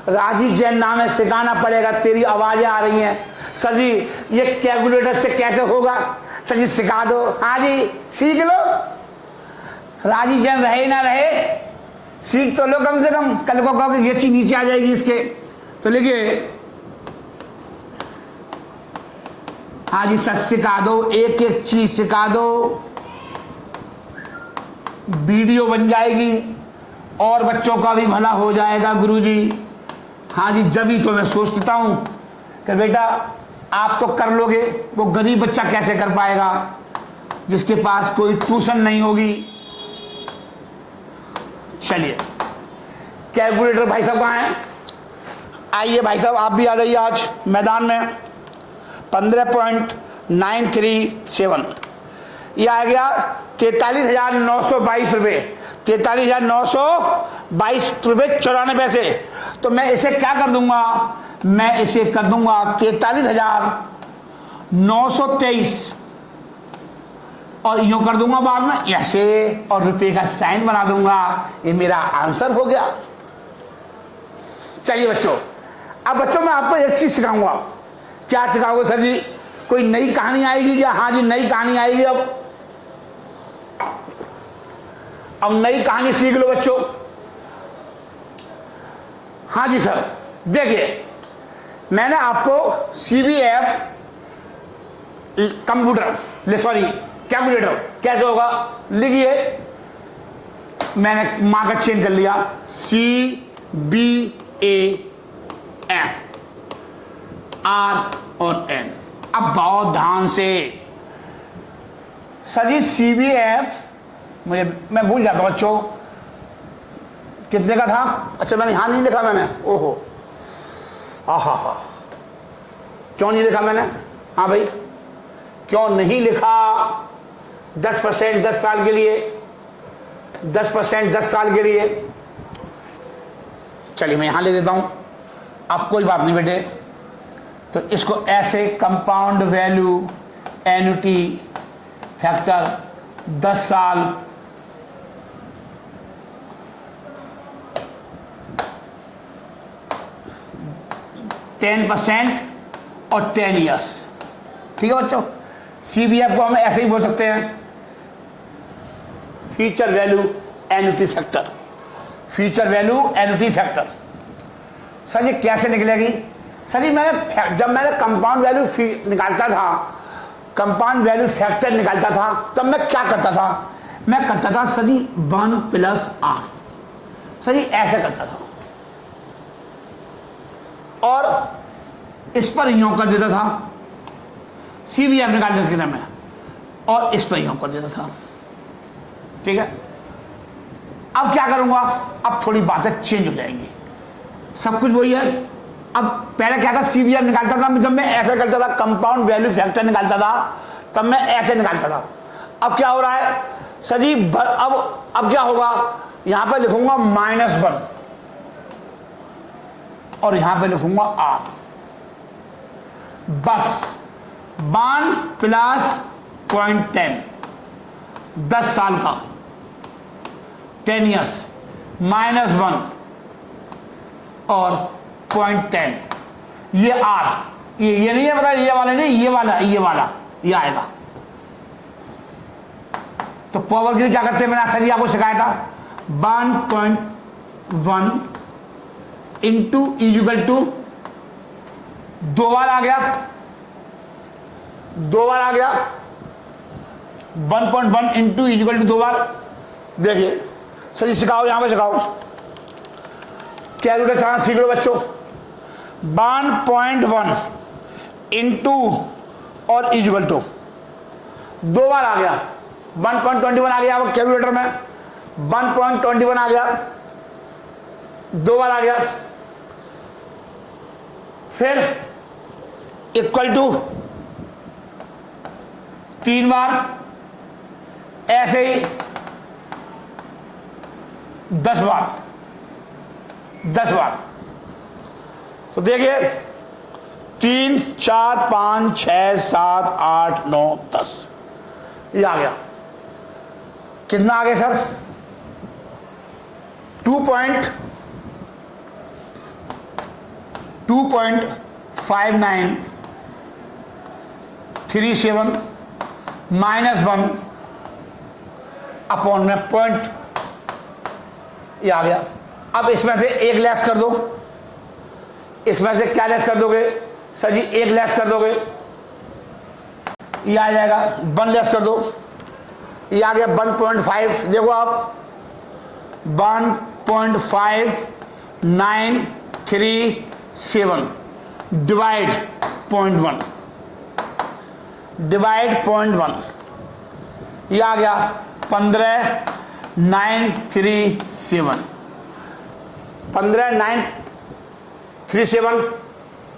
Speaker 1: राजीव जैन नाम है, सिखाना पड़ेगा, तेरी आवाजें आ रही हैं। सर जी ये कैलकुलेटर से कैसे होगा? सर जी सिखा दो। हाँ जी सीख लो, राजीव जैन रहे ना रहे, सीख तो लो कम से कम। कल को कहोगे ये चीज नीचे आ जाएगी इसके। तो लिखिए हाँ जी सर सिखा दो, एक एक चीज सिखा दो, वीडियो बन जाएगी और बच्चों का भी भला हो जाएगा गुरुजी। हाँ जी जब ही तो मैं सोचता हूं कि बेटा आप तो कर लोगे, वो गरीब बच्चा कैसे कर पाएगा जिसके पास कोई ट्यूशन नहीं होगी। चलिए कैलकुलेटर भाई साहब कहाँ हैं? आइए भाई साहब आप भी आ जाइए आज मैदान में। 15.937 ये आ गया 43,922 रुपये, 43,922 रुपये 94 पैसे। तो मैं इसे क्या कर दूंगा? मैं इसे कर दूंगा 43,923 और यूं कर दूंगा बाद में ऐसे, और रुपये का साइन बना दूंगा। ये मेरा आंसर हो गया। चलिए बच्चों, अब बच्चों मैं आपको एक चीज सिखाऊंगा। क्या सिखाओगे सर जी? कोई नई कहानी आएगी क्या? हाँ जी नई कहानी आएगी। अब अब नई कहानी सीख लो बच्चों। हाँ जी सर, देखिए मैंने आपको CBF कंप्यूटर सॉरी कैलकुलेटर कैसे होगा लिखिए, मैंने मार्कर चेंज कर लिया CBAM R और N। अब बहुत ध्यान से सर जी CBF मैं भूल जाता हूं बच्चों कितने का था। अच्छा मैंने यहां नहीं लिखा मैंने, ओहो हा क्यों नहीं लिखा मैंने। हाँ भाई क्यों नहीं लिखा। 10% 10 साल के लिए, 10% 10 साल के लिए। चलिए मैं यहां ले देता हूं, अब कोई बात नहीं बेटे। तो इसको ऐसे कंपाउंड वैल्यू एन्युटी फैक्टर 10 साल %10 और 10 ईयर्स। ठीक है बच्चों, CBF को हम ऐसे ही बोल सकते हैं future value annuity factor. Future value annuity factor sir ये कैसे निकलेगी। सर जी जब मैंने कंपाउंड वैल्यू निकालता था, कंपाउंड वैल्यू फैक्टर निकालता था, तब मैं क्या करता था, मैं करता था सर जी 1 + R। सर जी ऐसे करता था और इस पर यूं कर देता था, CBF निकालने के लिए मैं, और इस पर यूं कर देता था। ठीक है, अब क्या करूंगा, अब थोड़ी बातें चेंज हो जाएंगी, सब कुछ वही है। अब पहले क्या था, CBF निकालता था जब मैं ऐसे करता था, कंपाउंड वैल्यू फैक्टर निकालता था तब मैं ऐसे निकालता था। अब क्या हो रहा है सर जी, अब क्या होगा, यहां पे लिखूंगा -1 और यहां पे लिखूंगा R। बस 1 + 0.10 10 साल का 10 ईयर्स -1 और 0.10 ये R, ये नहीं है पता, ये वाला नहीं, ये वाला ये आएगा। तो पावर के लिए क्या करते हैं, मैंने सर जी आपको सिखाया था 1.1 इंटू इक्वल टू 2 बार आ गया 1.1 इंटू इक्वल टू 2 बार। देखिए सर जी सिखाओ, यहां पे सिखाओ, कैलकुलेटर चलाना सीख लो बच्चों। 1.1 इंटू और इक्वल टू 2 बार आ गया, 1.21 आ गया अब कैलकुलेटर में, 1.21 आ गया, 2 बार आ गया, फिर इक्वल टू 3 बार, ऐसे ही 10 बार। तो देखिए 3 4 5 6 7 8 9 10 ये आ गया। कितना आ गया सर, 2.5937 -1 अपॉन में पॉइंट, ये आ गया। अब इसमें से एक लेस कर दो, इसमें से क्या लेस कर दोगे सर जी, एक लेस कर दोगे, ये आ जाएगा, 1 लेस कर दो, ये आ गया 1.5। देखो आप 1.5937 डिवाइड 0.1 ये आ गया 15937 15937।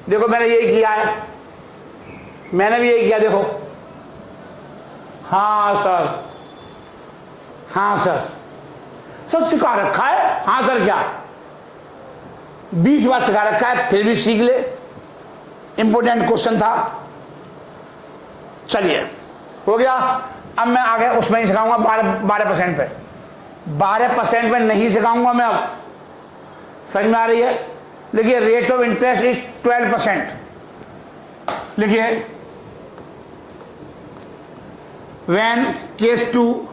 Speaker 1: देखो मैंने यही किया है, मैंने भी यही किया, देखो। हाँ सर सिखा रखा है। हाँ सर क्या 20 बार सिखा रखा है, फिर भी सीख ले, इंपोर्टेंट क्वेश्चन था। चलिए हो गया। अब मैं आगे उसमें ही सिखाऊंगा 12% पे, 12% पे नहीं सिखाऊंगा मैं। अब समझ में आ रही है। लिखिए रेट ऑफ इंटरेस्ट इज 12%। लिखिए व्हेन केस 2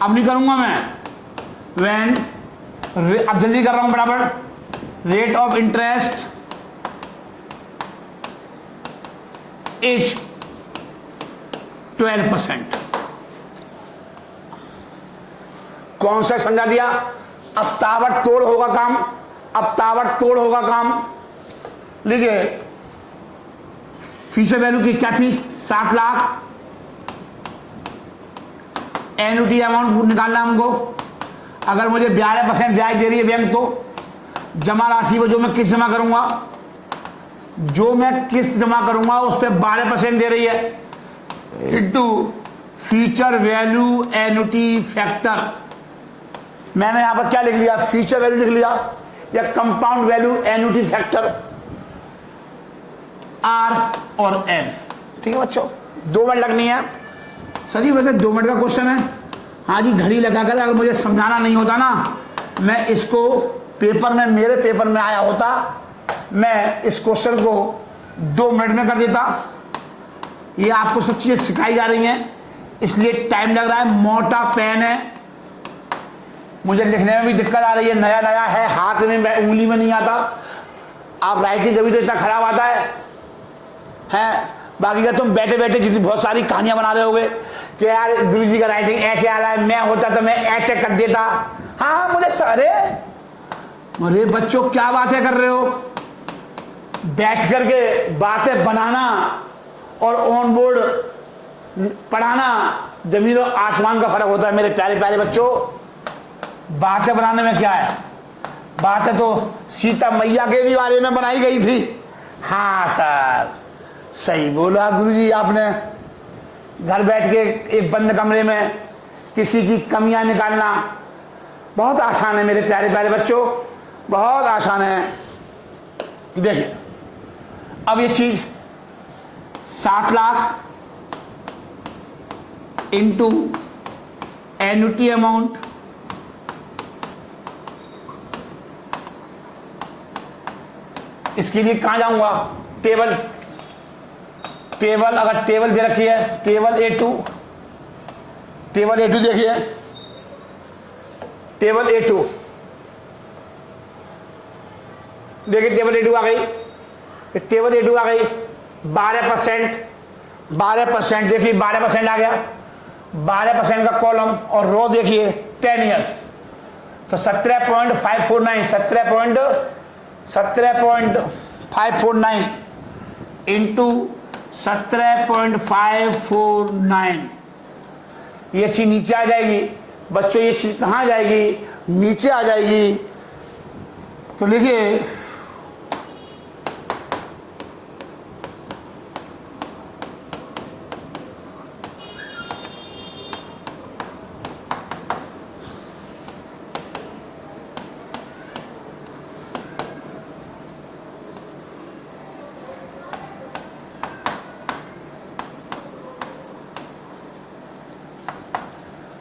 Speaker 1: अब नहीं करूंगा मैं। व्हेन, अब जल्दी कर रहा हूं बराबर, रेट ऑफ इंटरेस्ट इज 12%। कौन सा समझा दिया? अब ताबड़तोड़ होगा काम, अब ताबड़तोड़ होगा काम। लिखिए, फ्यूचर वैल्यू की क्या थी? 7 लाख। एन्युटी अमाउंट निकालना हमको। अगर मुझे 12% ब्याज दे रही है बैंक, तो जमा राशि पर जो मैं किस्त जमा करूंगा, जो मैं किस्त जमा करूंगा उस पर 12% दे रही है, into future value annuity factor. मैंने यहां पर क्या लिख लिया? फ्यूचर वैल्यू लिख लिया, या compound value annuity factor, R और एन। ठीक है बच्चों, 2 मिनट लगनी है। सर जी वैसे 2 मिनट का क्वेश्चन है। हाँ जी, घड़ी लगा कर अगर मुझे समझाना नहीं होता ना, मैं इसको पेपर में, मेरे पेपर में आया होता, मैं इस क्वेश्चन को 2 मिनट में कर देता। ये आपको सब चीजें सिखाई जा रही हैं, इसलिए टाइम लग रहा है। मोटा पेन है, मुझे लिखने में भी दिक्कत आ रही है, नया नया है, हाथ में उंगली में नहीं आता। आप राइटिंग कभी तो इतना खराब आता है। बाकी का तुम बैठे बैठे जितनी बहुत सारी कहानियां बना रहे होगे कि यार गुरुजी का राइटिंग ऐसे आ रहा है, मैं होता तो मैं ऐसे कर देता। हाँ मुझे सारे, अरे बच्चों क्या बातें कर रहे हो? बैठ करके बातें बनाना और ऑन बोर्ड पढ़ाना जमीन और आसमान का फर्क होता है मेरे प्यारे प्यारे बच्चों। बातें बनाने में क्या है? बातें तो सीता मैया के भी बारे में बनाई गई थी। हाँ सर, सही बोला गुरुजी आपने। घर बैठ के एक बंद कमरे में किसी की कमियां निकालना बहुत आसान है मेरे प्यारे प्यारे बच्चों, बहुत आसान है। देखिए, अब ये चीज 7 लाख इंटू एन्युटी अमाउंट, इसके लिए कहां जाऊंगा? टेबल अगर टेबल दे रखी है, टेबल A2 देखिए, टेबल A2 देखिए, टेबल A2 आ गई, टेबल A2 आ गई। 12% देखिए, 12% आ गया, 12% का कॉलम, और रो देखिए 10 ईयर्स, तो 17.549 इंटू 17.549, ये चीज नीचे आ जाएगी बच्चों। ये चीज कहां जाएगी? नीचे आ जाएगी। तो लिखिए,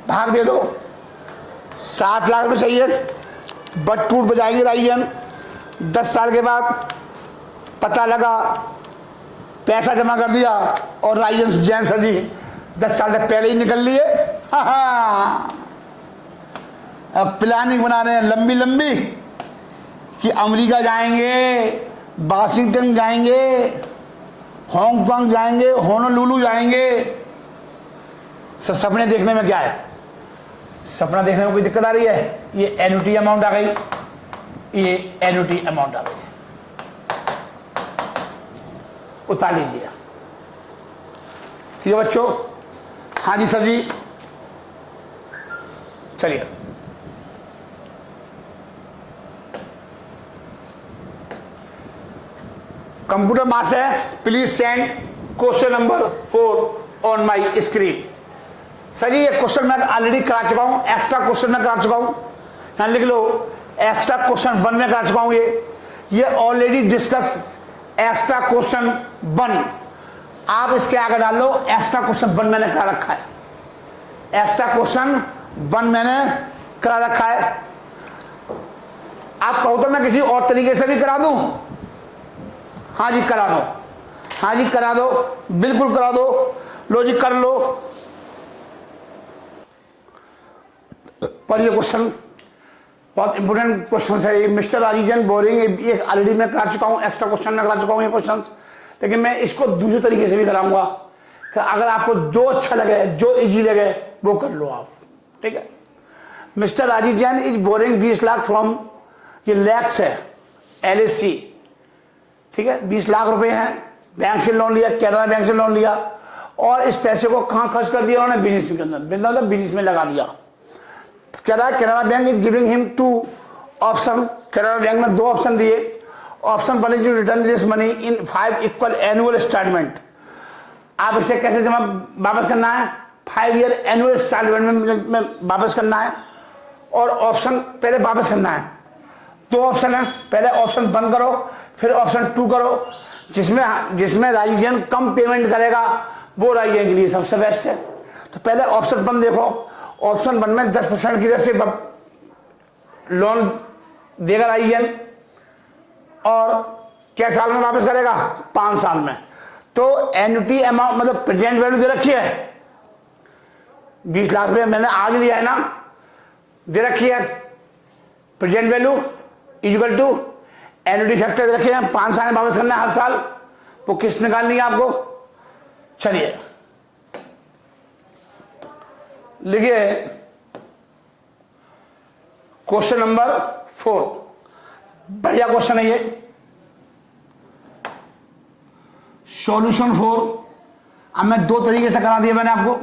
Speaker 1: भाग दे दो। 7 लाख में चाहिए, बट टूट बजाएंगे राइजन। 10 साल के बाद पता लगा, पैसा जमा कर दिया और राइजन जैन सर जी 10 साल से पहले ही निकल लिए। अब प्लानिंग बना रहे हैं लंबी लंबी कि अमेरिका जाएंगे, वाशिंगटन जाएंगे, हांगकांग जाएंगे, होनोलुलु जाएंगे। सपने देखने में क्या है? सपना देखने में कोई दिक्कत आ रही है? ये एन्युटी अमाउंट आ गई, ये एन्युटी अमाउंट आ गई, उतार लीजिए। ठीक है बच्चों? हाँ जी सर जी, चलिए। कंप्यूटर मास है, please send question number 4 on my screen. Sir ji ये क्वेश्चन मैं ऑलरेडी करा चुका हूं, एक्स्ट्रा क्वेश्चन में करा चुका हूं, यहां लिख लो, एक्स्ट्रा क्वेश्चन 1 में करा चुका हूं। ये ऑलरेडी डिस्कस एक्स्ट्रा क्वेश्चन 1। आप इसके आगे डाल लो, एक्स्ट्रा क्वेश्चन 1 मैंने करा रखा है, एक्स्ट्रा क्वेश्चन 1 मैंने करा रखा है। आप कहो तो मैं किसी और तरीके से भी करा दूं? हाँ जी करा दो, हाँ जी करा दो, बिल्कुल करा दो। लो जी कर लो। पढ़िए क्वेश्चन, बहुत इंपोर्टेंट क्वेश्चन है ये। मिस्टर राजीजन बोरिंग, ये ऑलरेडी मैं करा चुका हूँ, एक्स्ट्रा क्वेश्चन में करा चुका हूँ ये क्वेश्चन, लेकिन मैं इसको दूसरे तरीके से भी कराऊंगा कि अगर आपको जो अच्छा लगे, जो इजी लगे वो कर लो आप, ठीक है। मिस्टर राजीजन इज बोरिंग 20 लाख फ्रॉम, ये लैक्स है, LAC, ठीक है। 20 लाख रुपए हैं, बैंक से लोन लिया, कैनरा बैंक से लोन लिया, और इस पैसे को कहाँ खर्च कर दिया उन्होंने? बिजनेस के अंदर, मतलब बिजनेस में लगा दिया। कह रहा है Canara bank is giving him 2 option, Canara bank में 2 ऑप्शन दिए। Option 1 is return this money in 5 equal annual instalment. आप इसे कैसे जमा वापस करना है? 5 ईयर एनुअल इंस्टॉलमेंट में वापस करना है, और ऑप्शन पहले वापस करना है। 2 ऑप्शन है, पहले ऑप्शन 1 करो, फिर ऑप्शन 2 करो, जिसमें राजीजन कम पेमेंट करेगा वो राजीजन के लिए सबसे बेस्ट है। तो पहले ऑप्शन 1 देखो। ऑप्शन 1 में 10% की दर से लोन देगा राजीजन, और क्या साल में वापस करेगा? 5 साल में। तो एन्युटी अमाउंट मतलब प्रेजेंट वैल्यू दे रखी है 20 लाख रुपये मैंने आज लिया है ना, दे रखी है। Present value equal to annuity factor दे रखे हैं, 5 साल में वापस करना है हर साल। वो किस्त निकालनी है आपको। चलिए लिखिए क्वेश्चन नंबर 4, बढ़िया क्वेश्चन है ये। सॉल्यूशन 4, अब मैं 2 तरीके से करा दिया मैंने आपको।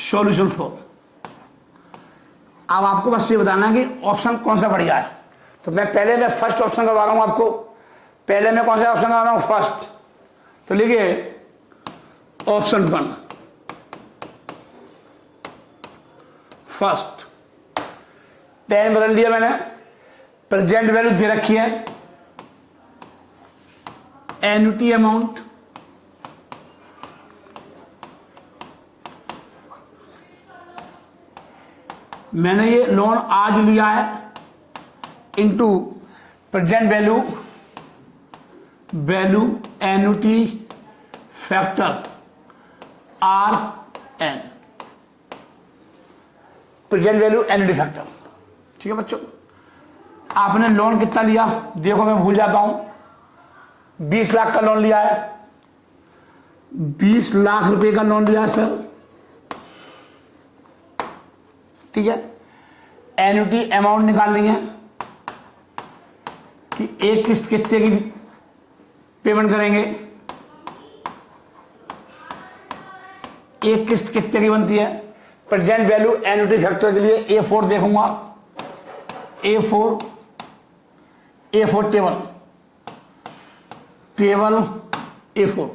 Speaker 1: सॉल्यूशन 4, अब आपको बस ये बताना है कि ऑप्शन कौन सा बढ़िया है। तो मैं फर्स्ट ऑप्शन करवा रहा हूं आपको। पहले मैं कौन सा ऑप्शन करवा रहा हूं? फर्स्ट। तो लिखिए ऑप्शन 1 फर्स्ट। 10 बदल दिया मैंने, प्रेजेंट वैल्यू दे रखी है, एन्युटी अमाउंट मैंने ये लोन आज लिया है into present value annuity factor RN, present value annuity factor, ठीक है बच्चों। आपने लोन कितना लिया? देखो मैं भूल जाता हूं। 20 लाख का लोन लिया है, 20 लाख रुपए का लोन लिया है सर, ठीक है। एन्युटी अमाउंट निकालनी है कि एक किस्त कितने की पेमेंट करेंगे, एक किस्त कितने की बनती है। प्रेजेंट वैल्यू एन्युटी फैक्टर के लिए A4 देखूंगा, A4 टेबल A4।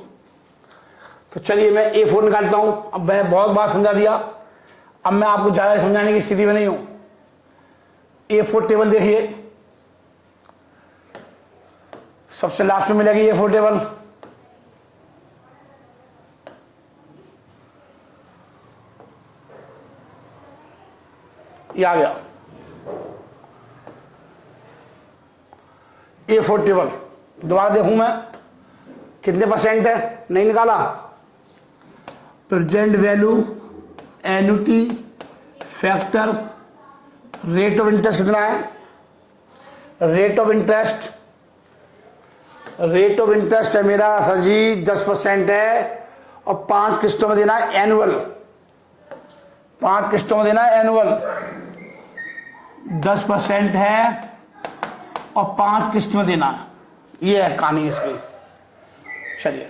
Speaker 1: तो चलिए मैं A4 निकालता हूं। अब मैं बहुत बार समझा दिया, अब मैं आपको ज्यादा समझाने की स्थिति में नहीं हूं। A4 टेबल देखिए, सबसे लास्ट में मिलेगी A4 टेबल। ये आ गया A4 टेबल। दोबारा देखूं मैं कितने % है, नहीं निकाला। Present value annuity factor, rate of interest कितना है? रेट ऑफ इंटरेस्ट है मेरा सर जी 10% है, और 5 किस्तों में देना है एनुअल। 5 किस्तों में देना है एनुअल, 10% है और 5 किस्त में देना है। ये है कहानी इसकी। चलिए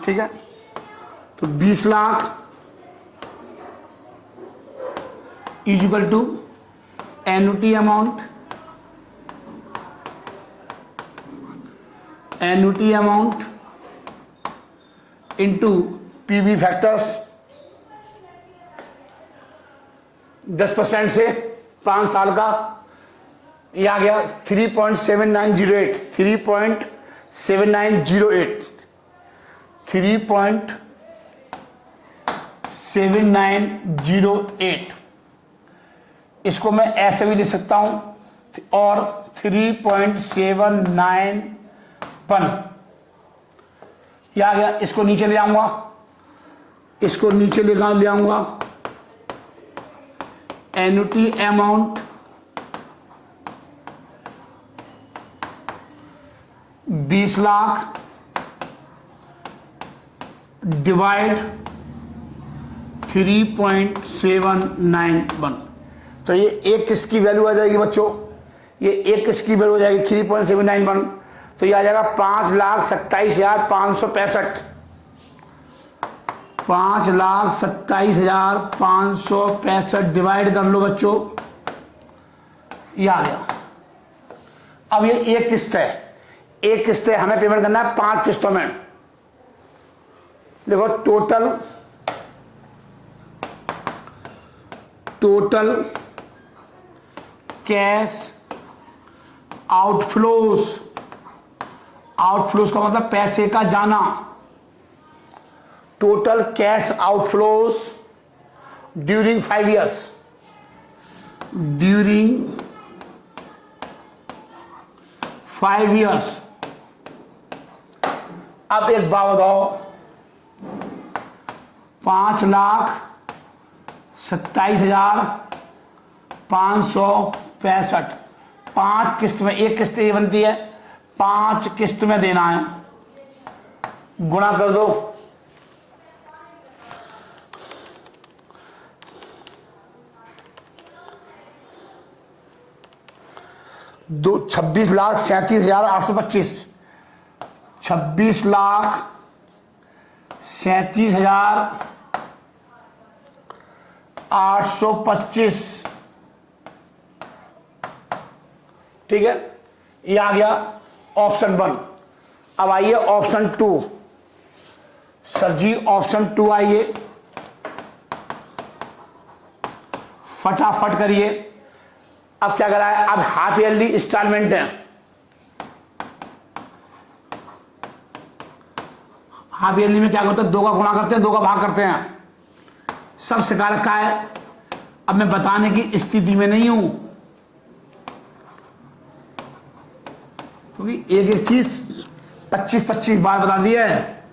Speaker 1: ठीक है। तो 20 lakh equal to annuity amount into PV factors, 10% से 5 साल का, ये आ गया 3.7908, 3.7908। इसको मैं ऐसे भी लिख सकता हूं, और 3.791 ये आ गया, इसको नीचे ले आऊंगा, इसको नीचे ले आऊंगा, एन्युटी अमाउंट 20 लाख डिवाइड 3.791। तो ये एक किस्त की वैल्यू आ जाएगी बच्चों, ये एक किस्त की वैल्यू हो जाएगी 3.791। तो ये आ जाएगा 5,27,565, 5,27,565 डिवाइड कर लो बच्चों, ये आ गया। अब ये एक किस्त है, एक किस्त है, हमें पेमेंट करना है 5 किस्तों में। देखो टोटल कैश आउटफ्लोज, आउटफ्लोज का मतलब पैसे का जाना, total cash outflows during 5 years, during 5 years. अब एक बात बताओ, 5,27,565, 5 किस्त में, एक किस्त ये बनती है, 5 किस्त में देना है, गुणा कर दो, दो 26,37,825, 26,37,825, ठीक है, ये आ गया ऑप्शन 1। अब आइए ऑप्शन 2। सर जी ऑप्शन 2 आइए, फटाफट करिए। अब क्या करा है, अब हाफ ईयरली इंस्टॉलमेंट है, हाफ ईयरली में क्या होता है, 2 का गुणा करते हैं, 2 का भाग करते हैं, सब सिखा रखा है। अब मैं बताने की स्थिति में नहीं हूं, क्योंकि एक एक चीज 25-25 बार बता दी है,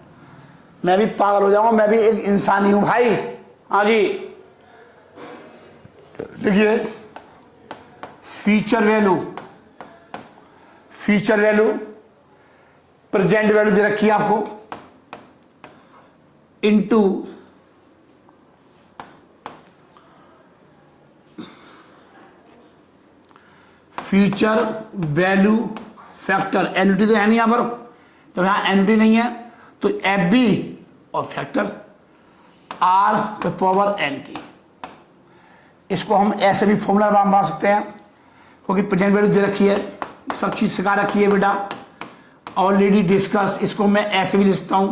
Speaker 1: मैं भी पागल हो जाऊंगा, मैं भी एक इंसान ही हूं भाई। हाँ जी, देखिए future value, future value present value दे रखी है आपको, into future value factor, annuity तो है नहीं यहां पर, तो यहां एन्युटी नहीं है, तो एफ बी और फैक्टर आर पे पावर एन की। इसको हम ऐसे भी फॉर्मूला बना सकते हैं, क्योंकि प्रेजेंट वैल्यू दे रखी है, सब चीज सिखा रखी है बेटा, ऑलरेडी डिस्कस। इसको मैं ऐसे भी लिखता हूं,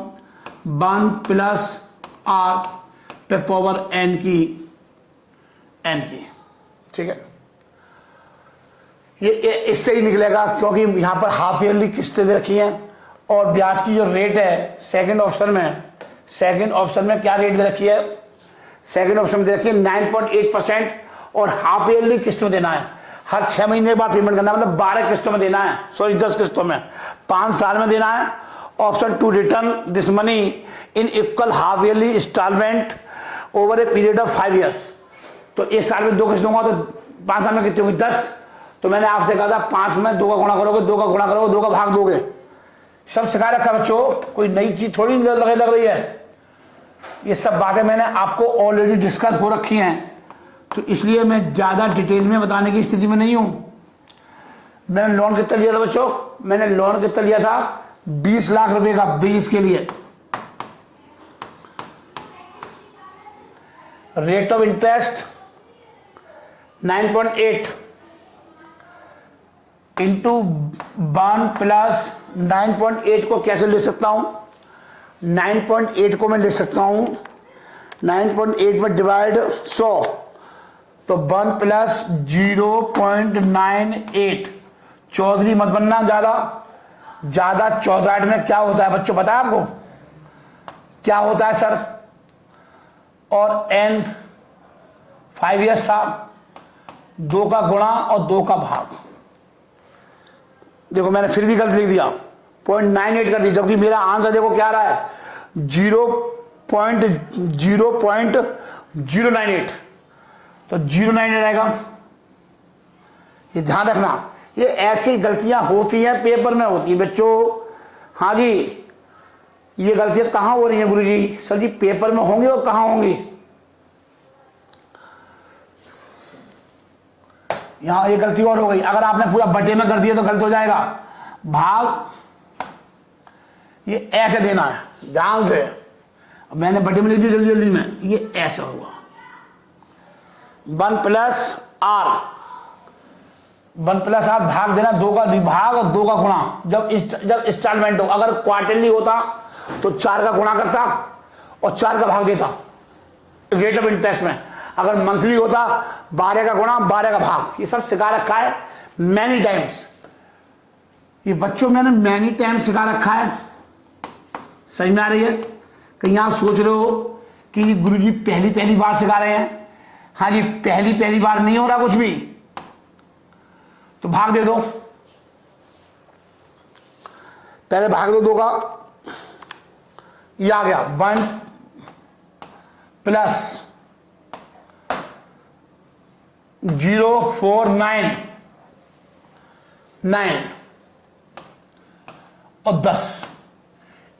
Speaker 1: 1 प्लस आर पे पावर एन की, ठीक है। ये इससे ही निकलेगा, क्योंकि यहां पर हाफ ईयरली किस्तें दे रखी हैं, और ब्याज की जो रेट है सेकंड ऑप्शन में क्या रेट दे रखी है, सेकंड ऑप्शन में दे रखी है 9.8%, और हाफ ईयरली किस्त में देना है, हर 6 महीने बाद पेमेंट करना है, मतलब 12 किस्तों में देना है, सॉरी 10 किस्तों में, 5 साल में देना है। Option 2, return this money in equal half yearly instalment over a period of 5 years. तो 1 साल में 2 किस्त दूंगा, तो 5 साल में कितनी होगी, 10। तो मैंने आपसे कहा था 5 में 2 का गुणा करोगे, 2 का गुणा करोगे, 2 का भाग दोगे, सब सिखा रखा बच्चों, कोई नई चीज थोड़ी लग रही है। ये सब बातें मैंने आपको ऑलरेडी डिस्कस हो रखी हैं, तो इसलिए मैं ज्यादा डिटेल में बताने की स्थिति में नहीं हूं। मैंने लोन कितना लिया था बच्चों, मैंने लोन कितना लिया था 20 लाख रुपए का, 20 के लिए। Rate of interest 9.8 into 1 plus 9.8 को कैसे ले सकता हूं, 9.8 को मैं ले सकता हूं 9.8 में डिवाइड 100, तो 1 प्लस 0.98। चौधरी मत बनना ज्यादा 14 में क्या होता है बच्चों, पता है आपको क्या होता है सर? और n 5 ईयर्स था, 2 का गुणा और 2 का भाग। देखो मैंने फिर भी गलत लिख दिया, 0.98 कर दी, जबकि मेरा आंसर देखो क्या रहा है 0.098, तो 098 आएगा। ये ध्यान रखना, ये ऐसी गलतियां होती हैं, पेपर में होती है बच्चों। हाँ जी, ये गलतियां कहां हो रही हैं गुरुजी? सर जी पेपर में होंगी, और कहां होंगी? यहां ये गलती और हो गई, अगर आपने पूरा बटे में कर दिया तो गलत हो जाएगा। भाग ये ऐसे देना है, ध्यान से। मैंने बटे में लिख दिया जल्दी जल्दी में, ये ऐसे होगा 1 + r, 1 + r भाग देना 2 का विभाग और 2 का गुणा। जब इंस्टॉलमेंट हो, अगर क्वार्टरली होता तो 4 का गुणा करता और 4 का भाग देता रेट ऑफ इंटरेस्ट में। अगर मंथली होता 12 का गुणा 12 का भाग। ये सब सिखा रखा है मैनी टाइम्स, ये बच्चों मैंने मैनी टाइम्स सिखा रखा है। समझ में आ रही है? कहीं आप सोच रहे हो कि गुरुजी पहली पहली बार सिखा रहे हैं? हाँ जी, पहली पहली बार नहीं हो रहा कुछ भी, तो भाग दे दो, पहले भाग दो 2 का, ये आ गया 1 + 049 और 10।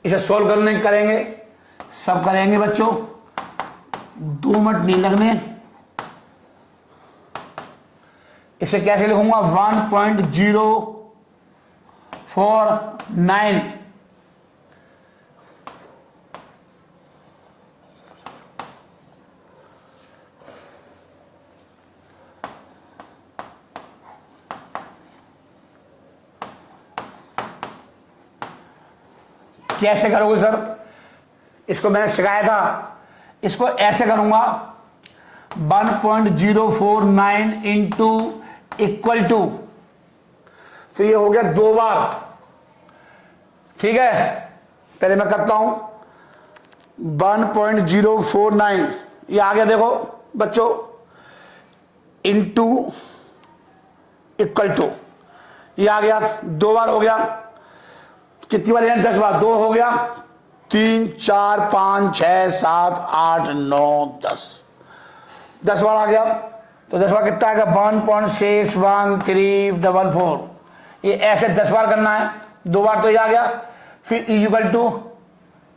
Speaker 1: इसे सॉल्व करने करेंगे, सब करेंगे बच्चों, 2 मिनट नहीं लगने। इसे कैसे लिखूंगा? 1.049 कैसे करोगे सर? इसको मैंने सिखाया था, इसको ऐसे करूंगा 1.049 इंटू इक्वल टू, तो ये हो गया 2 बार। ठीक है, पहले मैं करता हूं 1.049, ये आ गया देखो बच्चों, इंटू इक्वल टू, ये आ गया 2 बार हो गया। कितनी बार? 10 बार। 2 हो गया, 3 4 5 6 7 8 9 10, 10 बार आ गया। तो 10 बार कितना आएगा? 1.61344। ये ऐसे 10 बार करना है, 2 बार तो ये आ गया, फिर इक्वल टू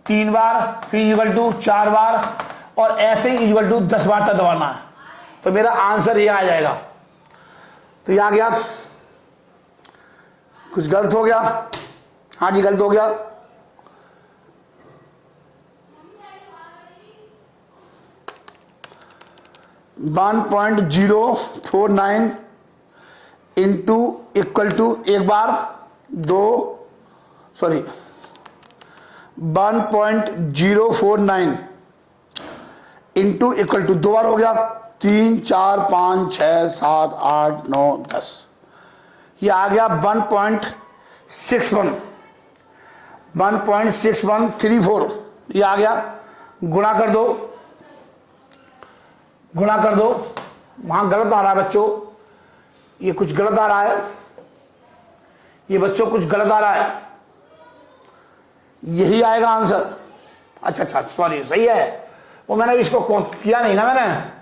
Speaker 1: 3 बार, फिर इक्वल टू 4 बार, और ऐसे ही इक्वल टू 10 बार तक दबाना है। तो मेरा आंसर ये आ जाएगा। तो ये आ गया, कुछ गलत हो गया? हाँ जी गलत हो गया। वन 1.049 इंटू इक्वल टू, एक बार 1.049 इंटू इक्वल टू 2 बार हो गया, 3 4 5 6 7 8 9 10। ये आ गया 1.6134। ये आ गया, गुणा कर दो, गुणा कर दो। वहां गलत आ रहा है बच्चों, ये कुछ गलत आ रहा है, ये बच्चों कुछ गलत आ रहा है, यही आएगा आंसर। अच्छा सॉरी, सही है, वो मैंने इसको किया नहीं ना,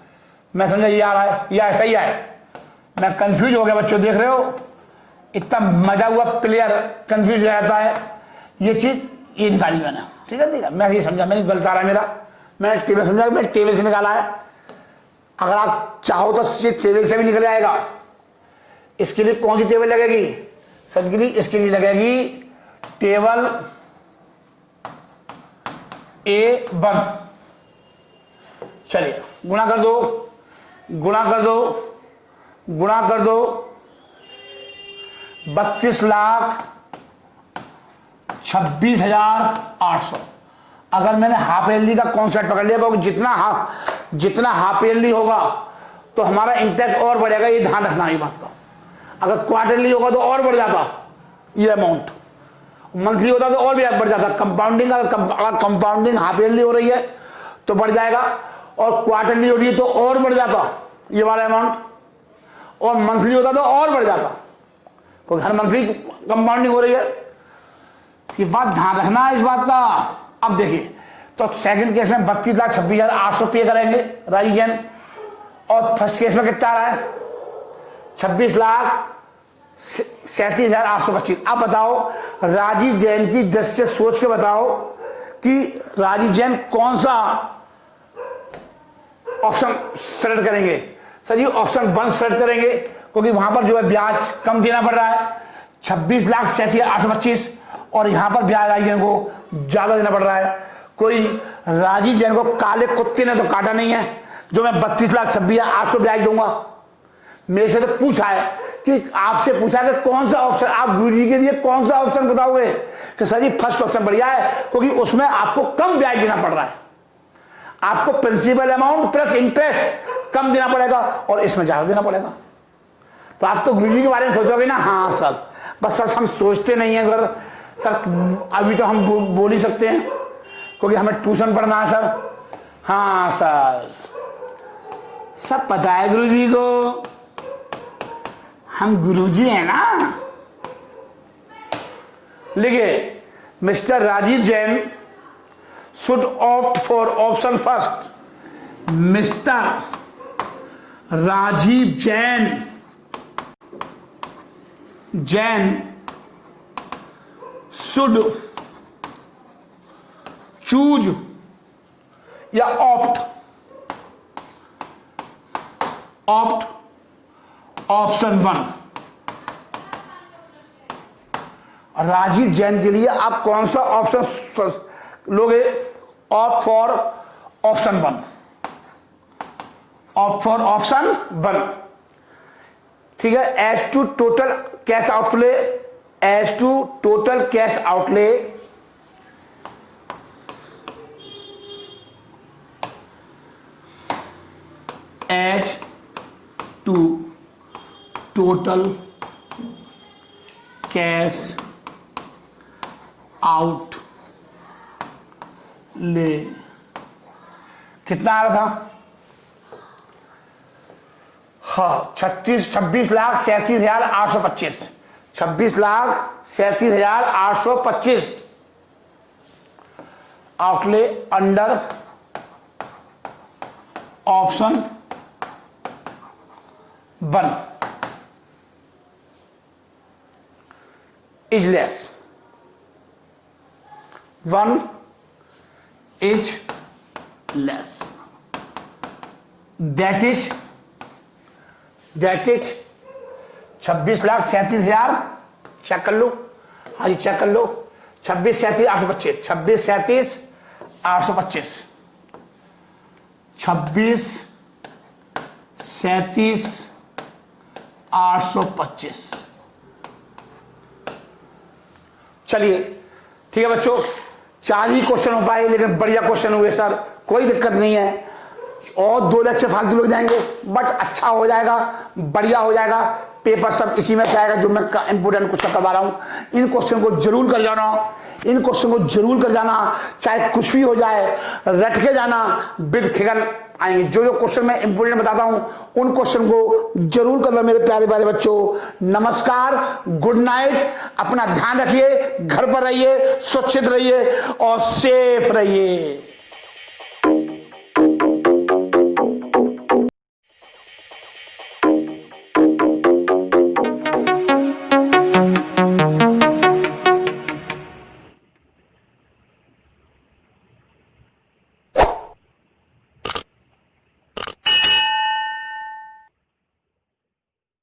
Speaker 1: मैं समझा ये आ रहा है, ये सही है। मैं कंफ्यूज हो गया बच्चों, देख रहे हो इतना मजा हुआ, प्लेयर कंफ्यूज हो जाता है। ये चीज ये निकाली मैंने, ठीक है, मैं ये समझा, मैंने गलत आ रहा है मेरा, मैंने टेबल समझा, मैं टेबल से निकाला है। अगर आप चाहो तो टेबल से भी निकल जाएगा। इसके लिए कौन सी टेबल लगेगी? सबके लिए इसके लिए लगेगी टेबल A1। चलिए गुणा कर दो, गुणा कर दो, गुणा कर दो, 32,26,800। अगर मैंने हाफ ईयरली का कॉन्सेप्ट पकड़ लिया, क्योंकि जितना हाफ ईयरली होगा तो हमारा इंटरेस्ट और बढ़ेगा, ये ध्यान रखना ये बात का। अगर क्वार्टरली होगा तो और बढ़ जाता ये अमाउंट, मंथली होता तो और भी बढ़ जाता। कंपाउंडिंग, अगर कंपाउंडिंग हाफ ईयरली हो रही है तो बढ़ जाएगा, और क्वार्टरली हो रही है तो और बढ़ जाता ये वाला अमाउंट, और मंथली होता तो और बढ़ जाता, क्योंकि हर मंथली कंपाउंडिंग हो रही है। ये बात ध्यान रखना है इस बात का। अब देखिए, तो सेकंड केस में 32,26,800 पे करेंगे राजीव जैन, और फर्स्ट केस में कितना आ रहा है 26,37,825। अब बताओ राजीव जैन की दृष्टि से सोच के बताओ कि राजीव जैन कौन सा ऑप्शन सेलेक्ट करेंगे। सर जी ऑप्शन 1 सेलेक्ट करेंगे, क्योंकि वहां पर जो है ब्याज कम देना पड़ रहा है 26,37,825, और यहां पर ब्याज राजीव जैन को ज्यादा देना पड़ रहा है। कोई राजीव जैन को काले कुत्ते ने तो काटा नहीं है जो मैं 32,26,800 ब्याज दूंगा। मेरे से तो पूछा है कि आपसे पूछा कि कौन सा ऑप्शन आप गुरु जी के लिए कौन सा ऑप्शन बताओगे, कि सर जी फर्स्ट ऑप्शन बढ़िया है, क्योंकि उसमें आपको कम ब्याज देना पड़ रहा है, आपको प्रिंसिपल अमाउंट प्लस इंटरेस्ट कम देना पड़ेगा और इसमें ज्यादा देना पड़ेगा। तो आप तो गुरु जी के बारे में सोचोगे ना, हाँ सर, बस सर हम सोचते नहीं है अगर सर अभी तो हम बोल ही सकते हैं क्योंकि हमें ट्यूशन पढ़ना है सर। हाँ सर, सब पता है गुरु जी को, हम गुरु जी हैं ना। लिखिए, mister Rajeev Jain should opt for option first. Mister Rajeev Jain should choose या ऑप्ट ऑप्शन 1। राजीव जैन के लिए आप कौन सा ऑप्शन लोगे? Opt for option 1। Opt for option 1, ठीक है। As to total cash outlay, as to total cash outlay as to total cash outlay कितना आ रहा था? हाँ, 26,37,825। 26,37,825 outlay under option 1 is less. 1 is less. That is 26,37,000 check कर लो। हाँ जी चेक कर लो। 26,37,825 26,37,825 26,37,825। चलिए ठीक है बच्चों, 4 ही क्वेश्चन हो पाए लेकिन बढ़िया क्वेश्चन हुए सर, कोई दिक्कत नहीं है। और 2 लेक्चर फालतू लग जाएंगे बट अच्छा हो जाएगा, बढ़िया हो जाएगा। पेपर सब इसी में से आएगा जो मैं इंपोर्टेंट क्वेश्चन करवा रहा हूं। इन क्वेश्चन को जरूर कर जाना, इन क्वेश्चन को जरूर कर जाना, चाहे कुछ भी हो जाए रट के जाना, विद फिगर आएंगे। जो जो क्वेश्चन मैं इंपोर्टेंट बताता हूं उन क्वेश्चन को जरूर करना मेरे प्यारे प्यारे बच्चों। नमस्कार, गुड नाइट, अपना ध्यान रखिए, घर पर रहिए, सुरक्षित रहिए और सेफ रहिए।